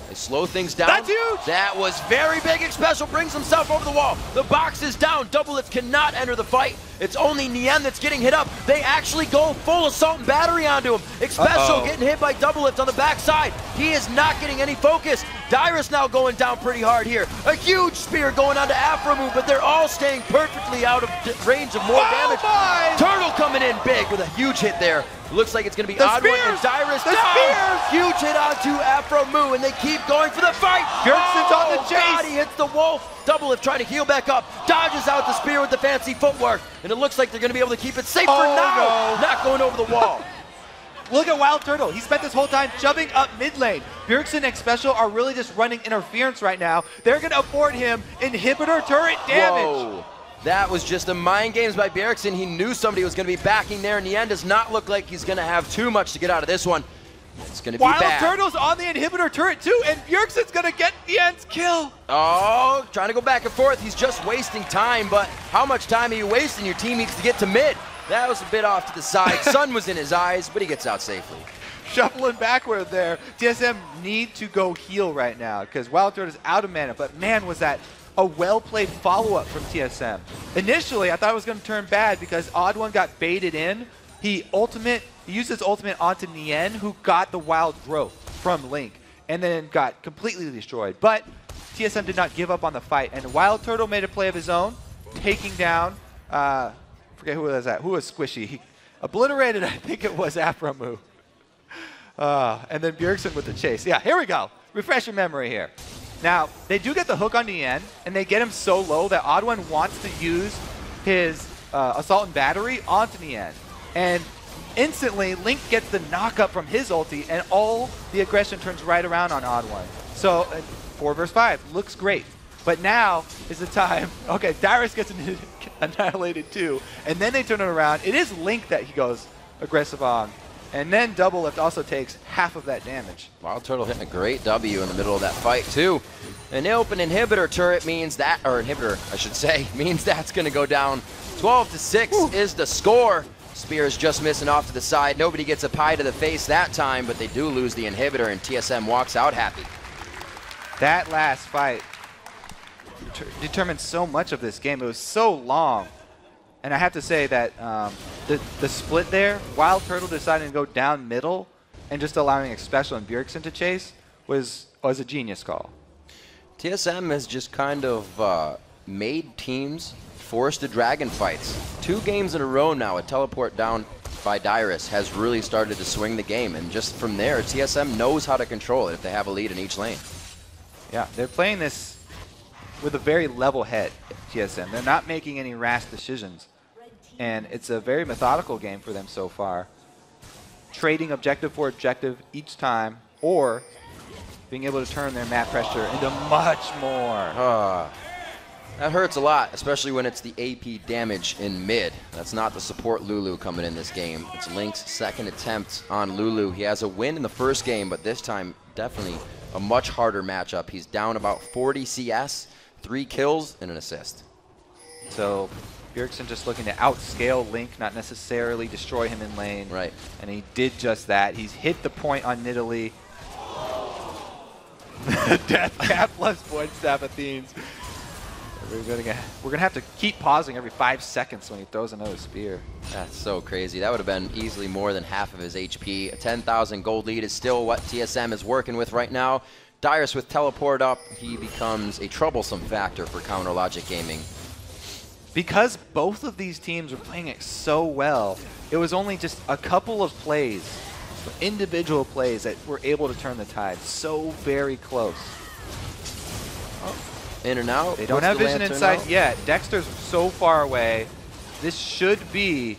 They slow things down. That's huge! That was very big. Xpecial brings himself over the wall. The box is down. Double Lift cannot enter the fight. It's only Nien that's getting hit up. They actually go full assault and battery onto him. Xpecial getting hit by Double Lift on the backside. He is not getting any focus. Dyrus now going down pretty hard here. A huge spear going onto Afromu, but they're all staying perfectly out of range of more damage. Turtle coming in big with a huge hit there. Looks like it's going to be Odd One and Dyrus down. Huge hit onto Afromu, and they keep going for the fight. Bjergsen's on the chase. God, he hits the wolf. Double Lift trying to heal back up. Dodges out the spear with the fancy footwork, and it looks like they're going to be able to keep it safe for now. Not going over the wall. Look at Wild Turtle. He spent this whole time jumping up mid lane. Bjergsen and Xpecial are really just running interference right now. They're going to afford him inhibitor turret damage. Whoa. That was just the mind games by Bjergsen. He knew somebody was going to be backing there. In the end, does not look like he's going to have too much to get out of this one. It's going to be Wild bad. Turtle's on the inhibitor turret too, and Bjergsen's going to get the end's kill. Oh, trying to go back and forth. He's just wasting time, but how much time are you wasting? Your team needs to get to mid. That was a bit off to the side. Sun was in his eyes, but he gets out safely. Shuffling backward there. TSM need to go heal right now because Wild Turtle's out of mana, but man, was that a well-played follow-up from TSM. Initially, I thought it was going to turn bad because Odd One got baited in. He used his ultimate onto Nien, who got the Wild Growth from Link, and then got completely destroyed. But TSM did not give up on the fight, and Wild Turtle made a play of his own, taking down, forget who was that, who was Squishy. He obliterated, I think it was Afromu. And then Bjergsen with the chase. Yeah, here we go. Refresh your memory here. Now, they do get the hook on Nien, and they get him so low that Odd One wants to use his Assault and Battery onto Nien. And instantly, Link gets the knock-up from his ulti, and all the aggression turns right around on Odd One. So, 4 versus 5 looks great. But now is the time. Okay, Dyrus gets annihilated too, and then they turn it around. It is Link that he goes aggressive on. And then Double Lift also takes half of that damage. Wild Turtle hitting a great W in the middle of that fight, too. An open inhibitor turret means that, or inhibitor, I should say, means that's going to go down. 12-6 is the score. Spears just missing off to the side. Nobody gets a pie to the face that time, but they do lose the inhibitor, and TSM walks out happy. That last fight determined so much of this game. It was so long. And I have to say that the split there, Wild Turtle deciding to go down middle and just allowing Special and Bjergsen to chase was a genius call. TSM has just kind of made teams force the dragon fights. 2 games in a row now, a teleport down by Dyrus has really started to swing the game. And just from there, TSM knows how to control it if they have a lead in each lane. Yeah, they're playing this with a very level head, TSM. They're not making any rash decisions. And it's a very methodical game for them so far. Trading objective for objective each time, or being able to turn their map pressure into much more. That hurts a lot, especially when it's the AP damage in mid. That's not the support Lulu coming in this game. It's Link's second attempt on Lulu. He has a win in the first game, but this time definitely a much harder matchup. He's down about 40 CS, 3 kills, and an assist. So Bjergsen just looking to outscale Link, not necessarily destroy him in lane. Right. And he did just that. He's hit the point on Nidalee. Death Cap plus one staff Athenes. We're gonna have to keep pausing every 5 seconds when he throws another spear. That's so crazy. That would have been easily more than half of his HP. A 10,000 gold lead is still what TSM is working with right now. Dyrus with teleport up, he becomes a troublesome factor for Counter Logic Gaming. Because both of these teams were playing it so well, it was only just a couple of plays, individual plays, that were able to turn the tide. So very close. In and out. They don't have vision inside yet. Dexter's so far away. This should be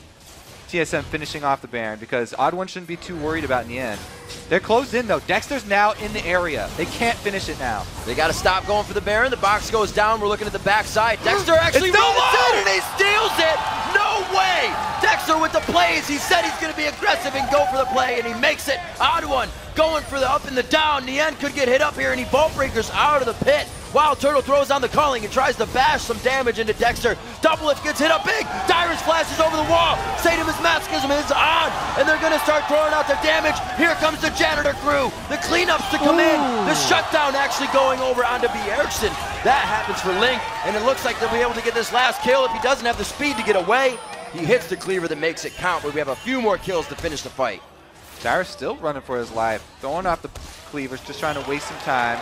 TSM finishing off the Baron, because Odd One shouldn't be too worried about in the end. They're closed in though. Dexter's now in the area. They can't finish it now. They got to stop going for the Baron. The box goes down. We're looking at the backside. Dexter actually runs in and he steals it. No way. Dexter with the plays. He said he's going to be aggressive and go for the play, and he makes it. Odd One going for the up and the down. Nien could get hit up here, and he vault breakers out of the pit. Wild Turtle throws on the calling and tries to bash some damage into Dexter. Double Lift gets hit up big. Dyrus flashes over the wall. Satanism Masochism is on, and they're going to start throwing out their damage. Here comes the janitor crew. The cleanups to come in. The shutdown actually going over onto Bjergsen. That happens for Link, and it looks like they'll be able to get this last kill if he doesn't have the speed to get away. He hits the cleaver that makes it count, but we have a few more kills to finish the fight. Dyrus still running for his life. Throwing off the cleavers, just trying to waste some time.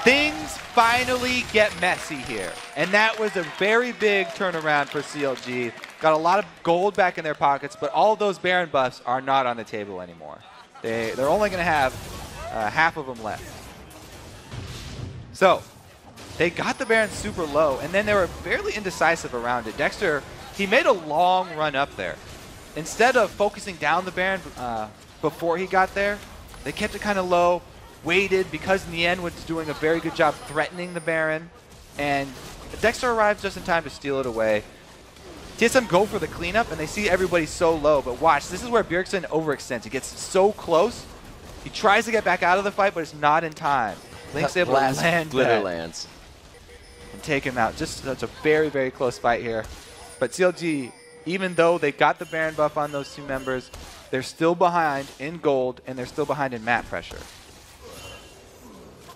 Things finally get messy here. And that was a very big turnaround for CLG. Got a lot of gold back in their pockets, but all of those Baron buffs are not on the table anymore. They're only going to have half of them left. So they got the Baron super low, and then they were fairly indecisive around it. Dexter, he made a long run up there. Instead of focusing down the Baron before he got there, they kept it kind of low, waited, because Nien was doing a very good job threatening the Baron, and Dexter arrives just in time to steal it away. TSM go for the cleanup, and they see everybody so low, but watch, this is where Bjergsen overextends. He gets so close, he tries to get back out of the fight, but it's not in time. Link's able to land glitter lands and take him out. Just such a very, very close fight here. But CLG, even though they got the Baron buff on those two members, they're still behind in gold, and they're still behind in map pressure.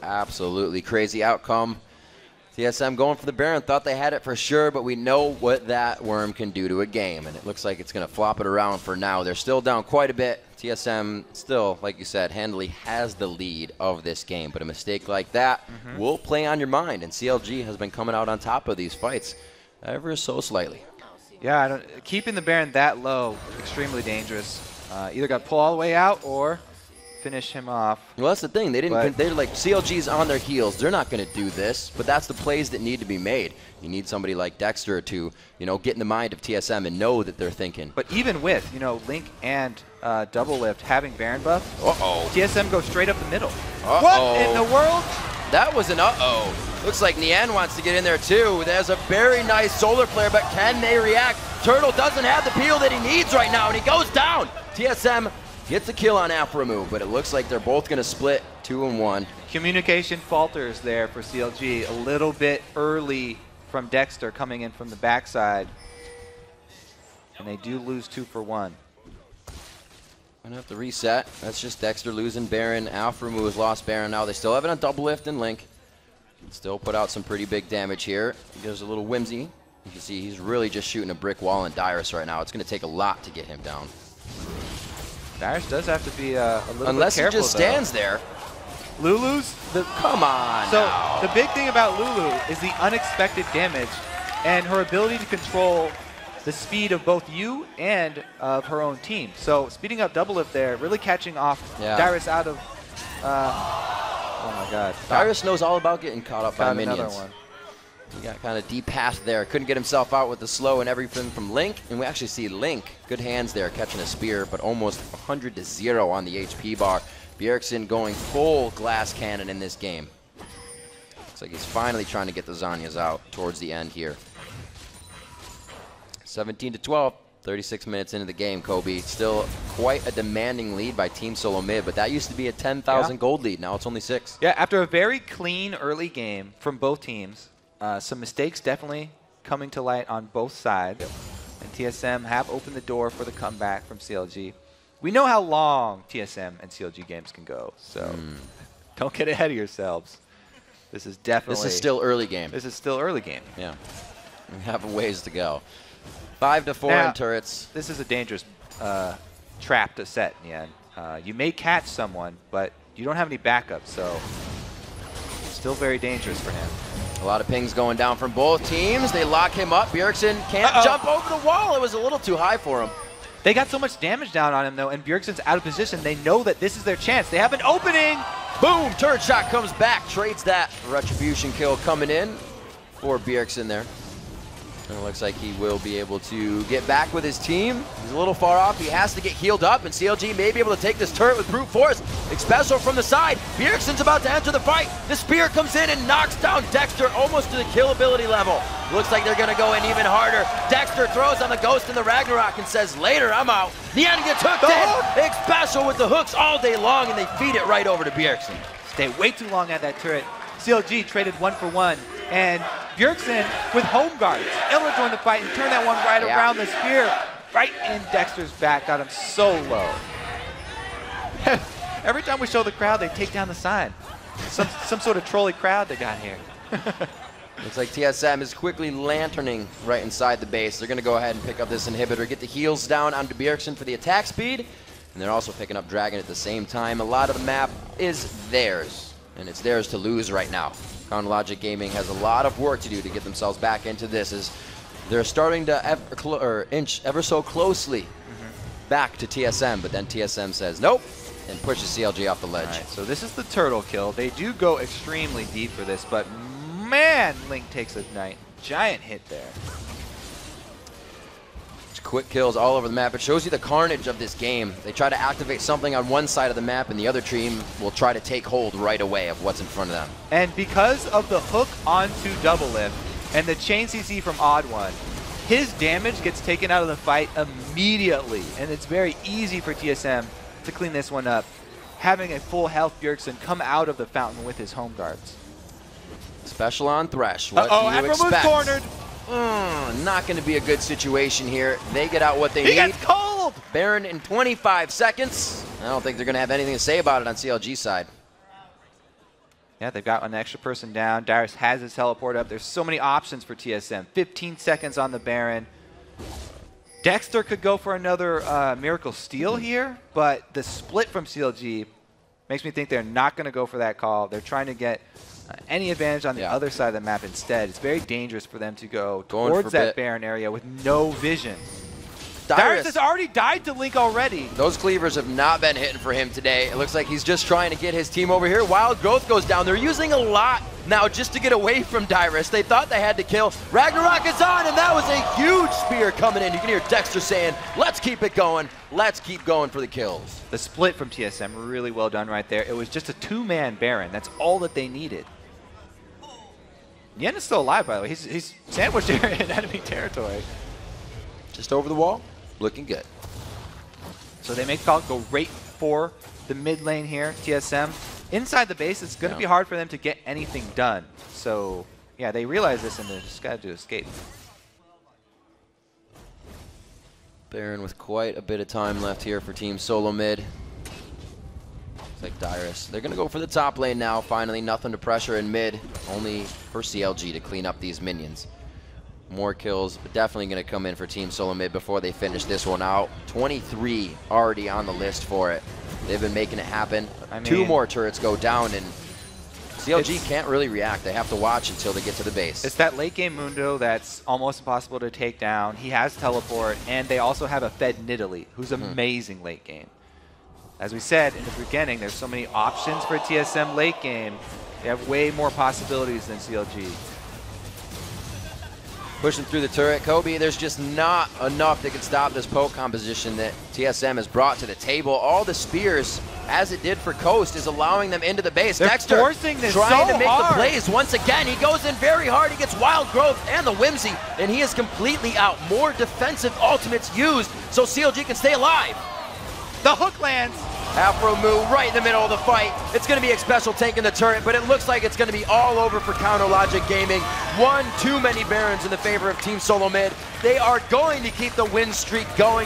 Absolutely crazy outcome. TSM going for the Baron, thought they had it for sure, but we know what that worm can do to a game, and it looks like it's going to flop it around for now. They're still down quite a bit. TSM still, like you said, handily has the lead of this game, but a mistake like that will play on your mind, and CLG has been coming out on top of these fights ever so slightly. Yeah, keeping the Baron that low, extremely dangerous. Either got to pull all the way out or finish him off. Well, that's the thing. They're like, CLG's on their heels. They're not going to do this, but that's the plays that need to be made. You need somebody like Dexter to, get in the mind of TSM and know that they're thinking. But even with, Link and Double Lift having Baron buff, TSM goes straight up the middle. What in the world? That was an Looks like Nien wants to get in there too. There's a very nice solar flare, but can they react? Turtle doesn't have the peel that he needs right now, and he goes down. TSM Gets the kill on Aframu, but it looks like they're both going to split 2 and 1. Communication falters there for CLG. A little bit early from Dexter coming in from the backside. And they do lose 2 for 1. Gonna have to reset. That's just Dexter losing Baron. Aframu has lost Baron now. They still have it on double lift and Link. Still put out some pretty big damage here. Gives a little whimsy. You can see he's really just shooting a brick wall in Dyrus right now. It's going to take a lot to get him down. Dyrus does have to be a little Unless bit careful, he just stands there. Lulu's Come on. So now. the big thing about Lulu is the unexpected damage and her ability to control the speed of both you and of her own team. So speeding up double lift there, really catching off Dyrus out of. Oh my God! Dyrus knows all about getting caught up by minions. Another one. He got kind of deep path there. Couldn't get himself out with the slow and everything from Link. And we actually see Link, good hands there, catching a spear, but almost 100 to 0 on the HP bar. Bjergsen going full glass cannon in this game. Looks like he's finally trying to get the Zanyas out towards the end here. 17 to 12, 36 minutes into the game, Kobe. Still quite a demanding lead by Team Solo Mid, but that used to be a 10,000 gold lead. Now it's only 6. Yeah, after a very clean early game from both teams, some mistakes definitely coming to light on both sides. And TSM have opened the door for the comeback from CLG. We know how long TSM and CLG games can go, so don't get ahead of yourselves. This is definitely... This is still early game. This is still early game. Yeah. We have a ways to go. 5 to 4 now, in turrets. This is a dangerous trap to set in the end. You may catch someone, but you don't have any backup, so still very dangerous for him. A lot of pings going down from both teams. They lock him up. Bjergsen can't jump over the wall. It was a little too high for him. They got so much damage down on him, though, and Bjergsen's out of position. They know that this is their chance. They have an opening. Boom! Turret shot comes back. Trades that. Retribution kill coming in for Bjergsen there. And it looks like he will be able to get back with his team. He's a little far off. He has to get healed up, and CLG may be able to take this turret with brute force. Special from the side. Bjergsen's about to enter the fight. The spear comes in and knocks down Dexter almost to the kill ability level. Looks like they're going to go in even harder. Dexter throws on the Ghost and the Ragnarok and says, later, I'm out. The end gets hooked in. Special with the hooks all day long, and they feed it right over to Bjergsen. Stay way too long at that turret. CLG traded 1 for 1. And Bjergsen with home guards able to join the fight and turn that one right around the spear, right in Dexter's back, got him so low. Every time we show the crowd, they take down the sign. Some sort of trolley crowd they got here. Looks like TSM is quickly lanterning right inside the base. They're going to go ahead and pick up this inhibitor, get the heals down onto Bjergsen for the attack speed, and they're also picking up Dragon at the same time. A lot of the map is theirs, and it's theirs to lose right now. Logic Gaming has a lot of work to do to get themselves back into this, as they're starting to inch ever so closely back to TSM, but then TSM says nope and pushes CLG off the ledge. Right, so this is the turtle kill. They do go extremely deep for this, but man, Link takes a giant hit there. Quick kills all over the map. It shows you the carnage of this game. They try to activate something on one side of the map, and the other team will try to take hold right away of what's in front of them. And because of the hook onto double lift and the chain CC from Odd One, his damage gets taken out of the fight immediately, and it's very easy for TSM to clean this one up, having a full health Bjergsen come out of the fountain with his home guards. Special on Thresh. What do you expect? Cornered. Not going to be a good situation here. They get out what they need. He gets cold! Baron in 25 seconds. I don't think they're going to have anything to say about it on CLG side. Yeah, they've got an extra person down. Dyrus has his teleport up. There's so many options for TSM. 15 seconds on the Baron. Dexter could go for another Miracle Steal here, but the split from CLG makes me think they're not going to go for that call. They're trying to get any advantage on the other side of the map instead. It's very dangerous for them to go towards that Baron area with no vision. Dyrus has already died to Link already. Those cleavers have not been hitting for him today. It looks like he's just trying to get his team over here. Wild Growth goes down. They're using a lot now just to get away from Dyrus. They thought they had to kill. Ragnarok is on, and that was a huge spear coming in. You can hear Dexter saying, let's keep it going. Let's keep going for the kills. The split from TSM, really well done right there. It was just a 2-man Baron. That's all that they needed. Yen is still alive, by the way. He's sandwiched here in enemy territory. Just over the wall, looking good. So they make Falcon go right for the mid lane here, TSM. Inside the base, it's going to be hard for them to get anything done. So, yeah, they realize this and they just got to escape. Baron with quite a bit of time left here for Team Solo Mid. Looks like Dyrus. They're going to go for the top lane now, finally. Nothing to pressure in mid. Only for CLG to clean up these minions. More kills, but definitely going to come in for Team Solo Mid before they finish this one out. 23 already on the list for it. They've been making it happen. I mean, 2 more turrets go down, and CLG can't really react. They have to watch until they get to the base. It's that late game Mundo that's almost impossible to take down. He has teleport, and they also have a Fed Nidalee, who's amazing late game. As we said in the beginning, there's so many options for TSM late game. They have way more possibilities than CLG. Pushing through the turret. Kobe, there's just not enough that can stop this poke composition that TSM has brought to the table. All the spears, as it did for Coast, is allowing them into the base. They're Dexter forcing this trying so to make hard. the plays once again. He goes in very hard. He gets Wild Growth and the Whimsy, and he is completely out. More defensive ultimates used so CLG can stay alive. The hook lands. Afro move right in the middle of the fight. It's going to be a special taking the turret, but it looks like it's going to be all over for Counter Logic Gaming. One too many Barons in the favor of Team Solo Mid. They are going to keep the win streak going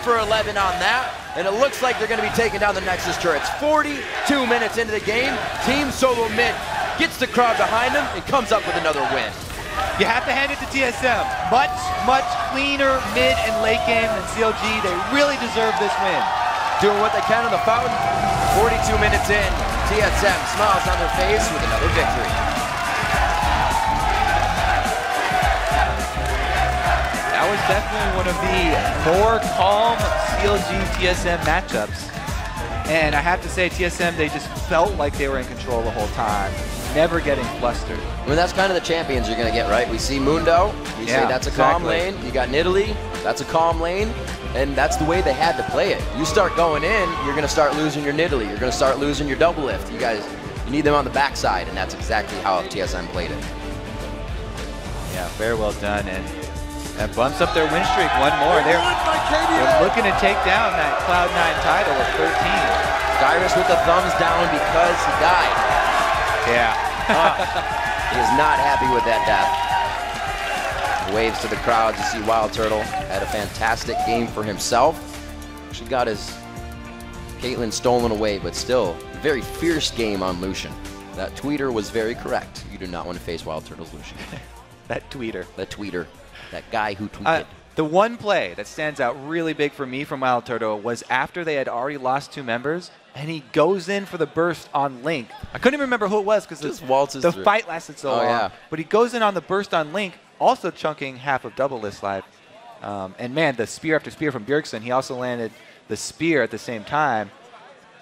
for 11 on that, and it looks like they're going to be taking down the Nexus turrets. 42 minutes into the game, Team Solo Mid gets the crowd behind them and comes up with another win. You have to hand it to TSM. Much, much cleaner mid and late game than CLG. They really deserve this win. Doing what they can on the fountain. 42 minutes in, TSM smiles on their face with another victory. That was definitely one of the more calm CLG-TSM matchups. And I have to say, TSM, they just felt like they were in control the whole time, never getting flustered. I mean, that's kind of the champions you're going to get, right? We see Mundo, we say that's a calm lane. You got Nidalee, that's a calm lane. And that's the way they had to play it. You start going in, you're going to start losing your Nidalee. You're going to start losing your double lift. You guys, you need them on the backside, and that's exactly how TSM played it. Yeah, very well done. And that bumps up their win streak one more. They're looking to take down that Cloud9 title of 13. Dyrus with the thumbs down because he died. Yeah. He is not happy with that death. Waves to the crowd to see Wild Turtle. Had a fantastic game for himself. Actually got his Caitlyn stolen away, but still a very fierce game on Lucian. That tweeter was very correct. You do not want to face Wild Turtle's Lucian. That tweeter. That tweeter. That guy who tweeted. The one play that stands out really big for me from Wild Turtle was after they had already lost 2 members, and he goes in for the burst on Link. I couldn't even remember who it was because the fight lasted so long. Yeah. But he goes in on the burst on Link, also chunking half of double list life. And man, the spear after spear from Bjergsen, he also landed the spear at the same time.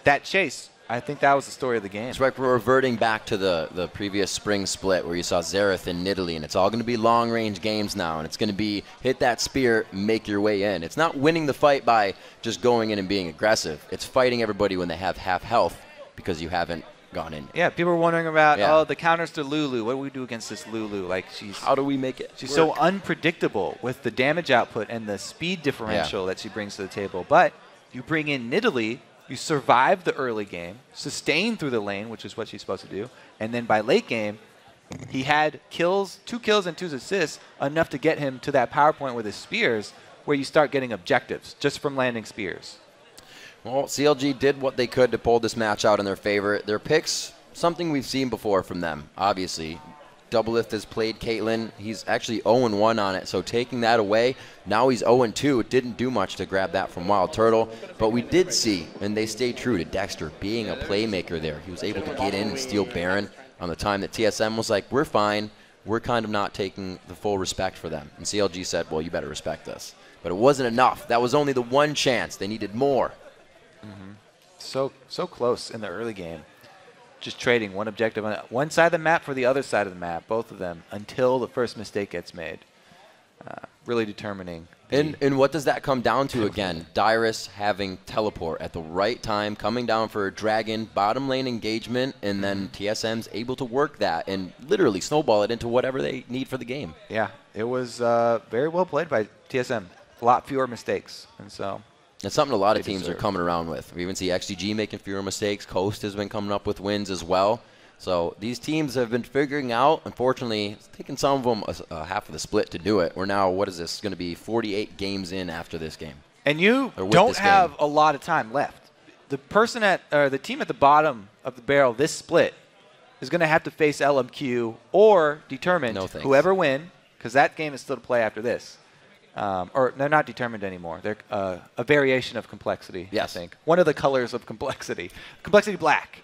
That chase, I think that was the story of the game. That's right. We're reverting back to the previous spring split where you saw Xerath and Nidalee, and it's all going to be long-range games now, and it's going to be hit that spear, make your way in. It's not winning the fight by just going in and being aggressive. It's fighting everybody when they have half health because you haven't gone in. Yeah, people were wondering about, oh, the counters to Lulu. What do we do against this Lulu? Like, how do we make it She's work? So unpredictable with the damage output and the speed differential that she brings to the table. But you bring in Nidalee, you survive the early game, sustain through the lane, which is what she's supposed to do, and then by late game, he had kills, 2 kills and 2 assists, enough to get him to that power point with his spears, where you start getting objectives just from landing spears. Well, CLG did what they could to pull this match out in their favor. Their picks, something we've seen before from them, obviously. Doublelift has played Caitlyn. He's actually 0-1 on it, so taking that away, now he's 0-2. It didn't do much to grab that from Wild Turtle, but we did see, and they stayed true to Dexter being a playmaker there. He was able to get in and steal Baron on the time that TSM was like, we're fine. We're kind of not taking the full respect for them. And CLG said, well, you better respect us. But it wasn't enough. That was only the one chance. They needed more. So close in the early game. Just trading one objective on one side of the map for the other side of the map, both of them, until the first mistake gets made. Really determining. And what does that come down to again? Dyrus having teleport at the right time, coming down for a dragon, bottom lane engagement, and then TSM's able to work that and literally snowball it into whatever they need for the game. Yeah, it was very well played by TSM. A lot fewer mistakes, and so. It's something a lot of teams are coming around with. We even see XGG making fewer mistakes. Coast has been coming up with wins as well. So these teams have been figuring out. Unfortunately, it's taken some of them half of the split to do it. We're now, what is this, going to be 48 games in after this game. And you don't have a lot of time left. The person the team at the bottom of the barrel this split is going to have to face LMQ or Determined, whoever win, because that game is still to play after this. Or they're not Determined anymore. They're a variation of Complexity, yes. I think. One of the colors of Complexity. Complexity Black.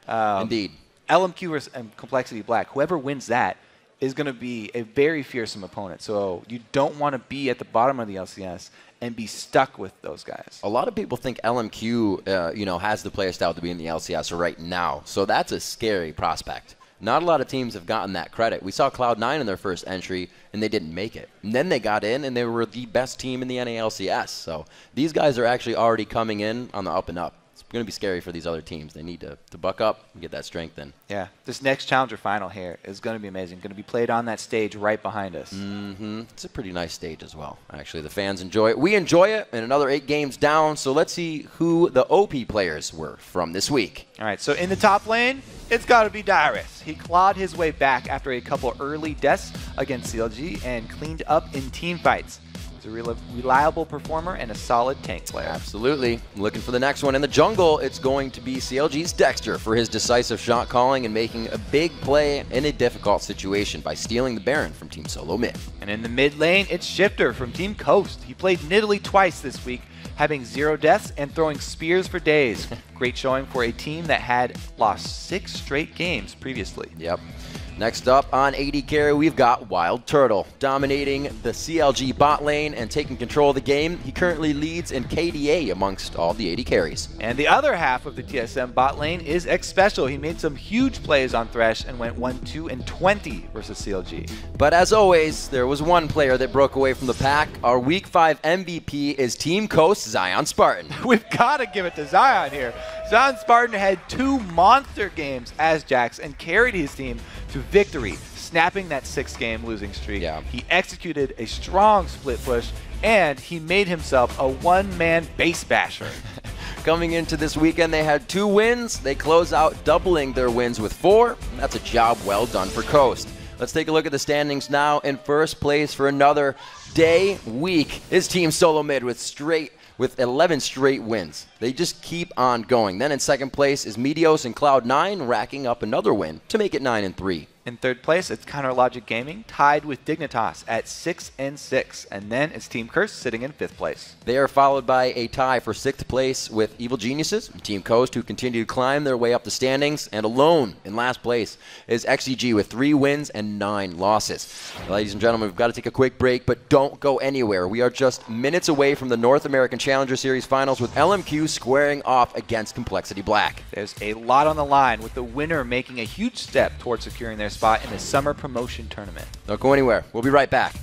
Indeed. LMQ and Complexity Black. Whoever wins that is going to be a very fearsome opponent. So you don't want to be at the bottom of the LCS and be stuck with those guys. A lot of people think LMQ, has the player style to be in the LCS right now. So that's a scary prospect. Not a lot of teams have gotten that credit. We saw Cloud9 in their first entry, and they didn't make it. And then they got in, and they were the best team in the NA LCS. So these guys are actually already coming in on the up and up. It's going to be scary for these other teams. They need to buck up and get that strength in. Yeah, this next Challenger final here is going to be amazing. Going to be played on that stage right behind us. It's a pretty nice stage as well. Actually, the fans enjoy it. We enjoy it, and another 8 games down. So let's see who the OP players were from this week. All right, so in the top lane, it's got to be Dyrus. He clawed his way back after a couple early deaths against CLG and cleaned up in team fights. A reliable performer and a solid tank player. Absolutely. Looking for the next one. In the jungle, it's going to be CLG's Dexter for his decisive shot calling and making a big play in a difficult situation by stealing the Baron from Team Solo Mid. And in the mid lane, it's Shifter from Team Coast. He played Nidalee twice this week, having 0 deaths and throwing spears for days. Great showing for a team that had lost 6 straight games previously. Yep. Next up on AD carry, we've got Wild Turtle, dominating the CLG bot lane and taking control of the game. He currently leads in KDA amongst all the AD carries. And the other half of the TSM bot lane is X Special. He made some huge plays on Thresh and went 1-2-20 versus CLG. But as always, there was one player that broke away from the pack. Our Week 5 MVP is Team Coast Zion Spartan. We've got to give it to Zion here. Zion Spartan had 2 monster games as Jax and carried his team to victory, snapping that 6-game losing streak. Yeah. He executed a strong split push, and he made himself a one-man base basher. Coming into this weekend, they had 2 wins. They close out doubling their wins with 4. That's a job well done for Coast. Let's take a look at the standings now. In first place for another week is Team Solo Mid with 11 straight wins. They just keep on going. Then in second place is Meteos and Cloud9, racking up another win to make it 9-3. In third place, it's Counter Logic Gaming, tied with Dignitas at 6-6. And then it's Team Curse sitting in 5th place. They are followed by a tie for 6th place with Evil Geniuses and Team Coast, who continue to climb their way up the standings. And alone in last place is XGG with 3 wins and 9 losses. Ladies and gentlemen, we've got to take a quick break, but don't go anywhere. We are just minutes away from the North American Challenger Series Finals with LMQ squaring off against Complexity Black. There's a lot on the line, with the winner making a huge step towards securing their spot in the Summer Promotion Tournament. Don't go anywhere. We'll be right back.